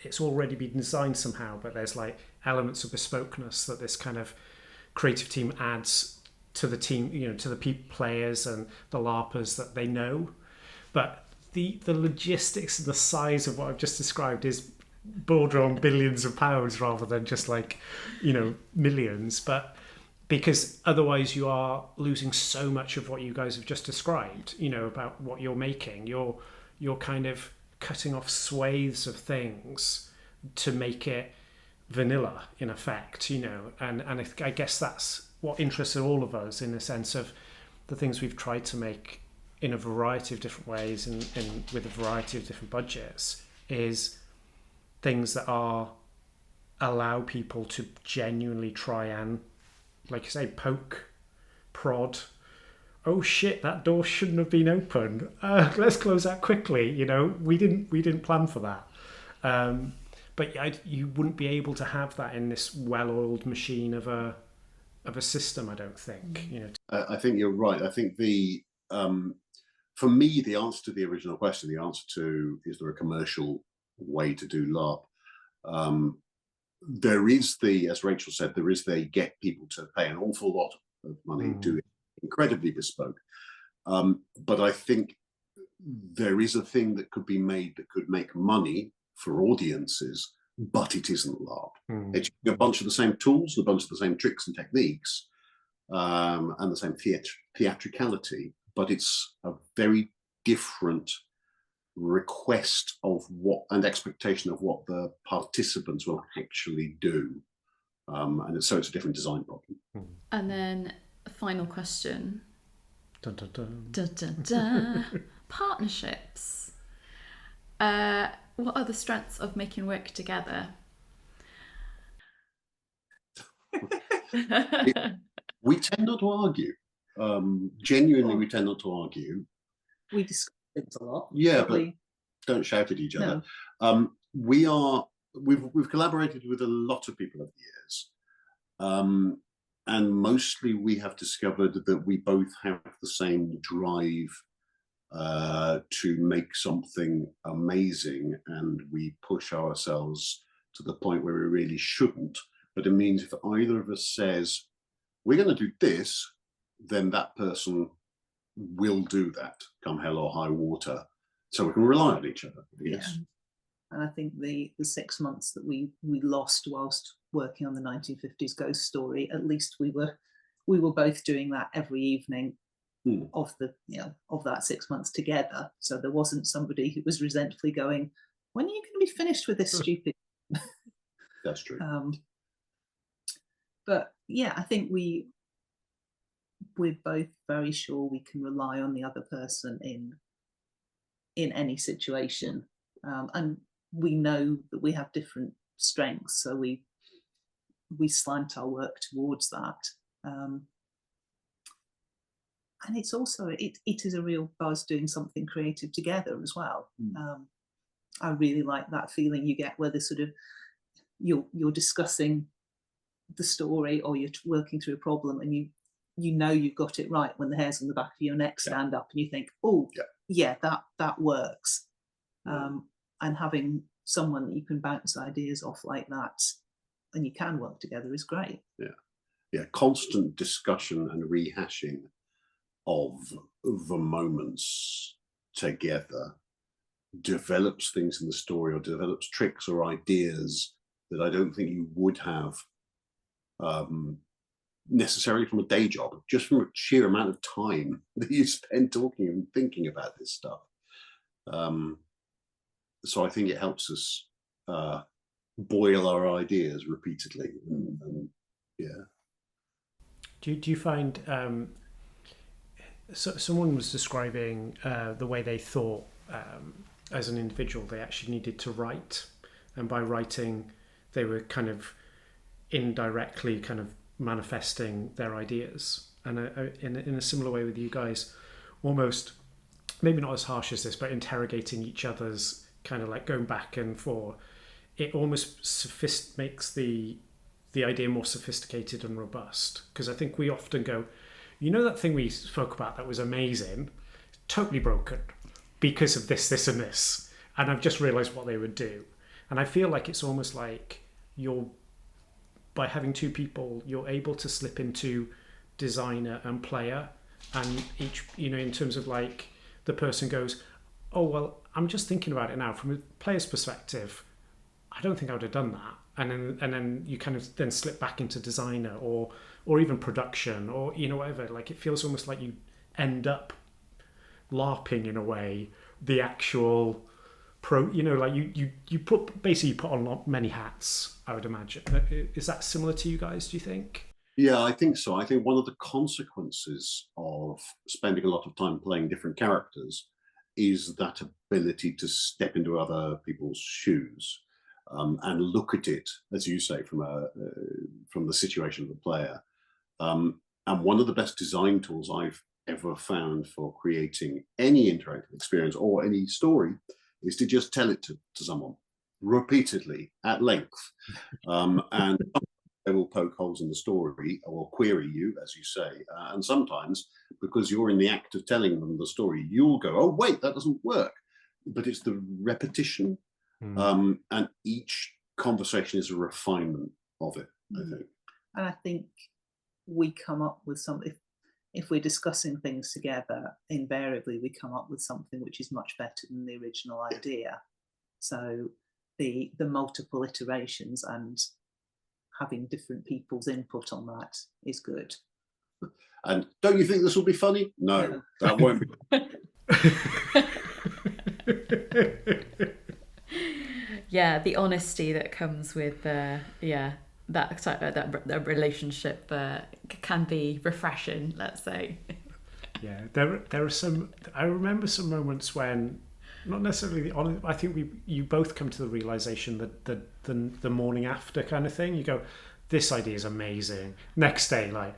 it's already been designed somehow, but there's like elements of bespokeness that this kind of creative team adds to the team, to the players and the LARPers that they know. But the logistics and the size of what I've just described is border on billions of pounds rather than just like, millions. But because otherwise you are losing so much of what you guys have just described, about what you're making. You're kind of cutting off swathes of things to make it vanilla in effect, and I guess that's what interests all of us in the sense of the things we've tried to make in a variety of different ways and with a variety of different budgets is things that allow people to genuinely try and, like you say, poke, prod. Oh shit, that door shouldn't have been open. Let's close that quickly. We didn't plan for that. But you wouldn't be able to have that in this well-oiled machine of a system, I don't think.
I think you're right. I think for me, the answer to the original question, the answer to is there a commercial way to do LARP? There is as Rachel said, they get people to pay an awful lot of money, do it incredibly bespoke. But I think there is a thing that could be made that could make money for audiences, but it isn't LARP. It's a bunch of the same tools, a bunch of the same tricks and techniques, and the same theatricality, but it's a very different request of what and expectation of what the participants will actually do, and so it's a different design problem.
And then a final question.
Dun, dun, dun.
Dun, dun, dun. Partnerships. What are the strengths of making work together?
We tend not to argue. Genuinely, we tend not to argue.
We discuss things a lot.
Yeah, but don't shout at each other.
No.
We've collaborated with a lot of people over the years, and mostly we have discovered that we both have the same drive to make something amazing, and we push ourselves to the point where we really shouldn't. But it means if either of us says we're going to do this, then that person will do that, come hell or high water. So we can rely on each other. Yes.
Yeah. And I think the 6 months that we lost whilst working on the 1950s ghost story, at least we were both doing that every evening of that 6 months together. So there wasn't somebody who was resentfully going, when are you going to be finished with this stupid?
That's true.
But yeah, I think we're both very sure we can rely on the other person in any situation, and we know that we have different strengths, so we slant our work towards that. And it's also it is a real buzz doing something creative together as well. I really like that feeling you get where the sort of you're discussing the story or you're working through a problem, and you know you've got it right when the hairs on the back of your neck stand up and you think, oh yeah, that works. And having someone that you can bounce ideas off like that and you can work together is great.
Yeah, constant discussion and rehashing of the moments together develops things in the story or develops tricks or ideas that I don't think you would have necessarily from a day job, just from a sheer amount of time that you spend talking and thinking about this stuff. So I think it helps us boil our ideas repeatedly. And yeah.
Do you find so someone was describing the way they thought as an individual they actually needed to write, and by writing they were kind of indirectly kind of manifesting their ideas, and in a similar way with you guys, almost maybe not as harsh as this, but interrogating each other's kind of like going back and forth. It almost makes the idea more sophisticated and robust, because I think we often go, you know, that thing we spoke about that was amazing, totally broken because of this, this and this, and I've just realized what they would do. And I feel like it's almost like by having two people, you're able to slip into designer and player, and each, you know, in terms of like the person goes, oh well, I'm just thinking about it now from a player's perspective, I don't think I would have done that. And then you kind of then slip back into designer or even production, or, you know, whatever. Like, it feels almost like you end up LARPing in a way, the actual you know, like you put on many hats, I would imagine. Is that similar to you guys, do you think?
Yeah, I think so. I think one of the consequences of spending a lot of time playing different characters is that ability to step into other people's shoes. And look at it, as you say, from the situation of the player. And one of the best design tools I've ever found for creating any interactive experience or any story is to just tell it to someone repeatedly at length. And they will poke holes in the story or query you, as you say. And sometimes, because you're in the act of telling them the story, you'll go, oh, wait, that doesn't work. But it's the repetition. And each conversation is a refinement of it, I think.
And I think we come up with something, if we're discussing things together, invariably we come up with something which is much better than the original idea. So the multiple iterations and having different people's input on that is good.
And don't you think this will be funny? No, that won't be.
Yeah, the honesty that comes with that relationship can be refreshing, let's say.
Yeah, there are some. I remember some moments when, not necessarily I think you both come to the realization that the morning after kind of thing. You go, this idea is amazing. Next day, like,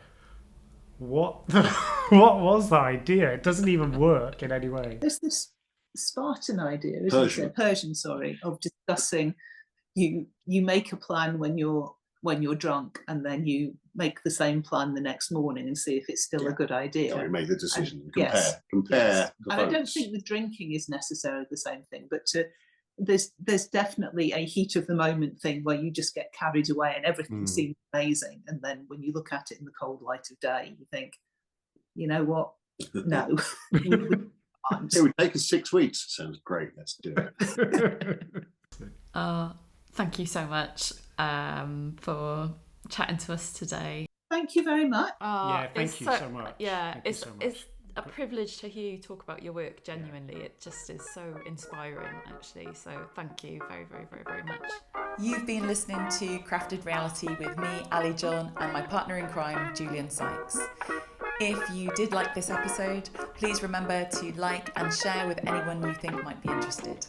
what was that idea? It doesn't even work in any way.
There's this Spartan idea, isn't it? Persian, sorry, of discussing. You make a plan when you're drunk, and then you make the same plan the next morning and see if it's still a good idea.
So you make the decision.
And
compare.
And I don't think the drinking is necessarily the same thing, but there's definitely a heat of the moment thing where you just get carried away and everything seems amazing, and then when you look at it in the cold light of day, you think, you know what? No.
It would take us 6 weeks. Sounds great. Let's do it.
Thank you so much for chatting to us today.
Thank you very much.
Thank you so much.
Yeah, it's a privilege to hear you talk about your work. Genuinely, it just is so inspiring, actually. So thank you very, very, very, very much.
You've been listening to Crafted Reality with me, Ali John, and my partner in crime, Julian Sykes. If you did like this episode, please remember to like and share with anyone you think might be interested.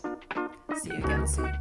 See you again soon.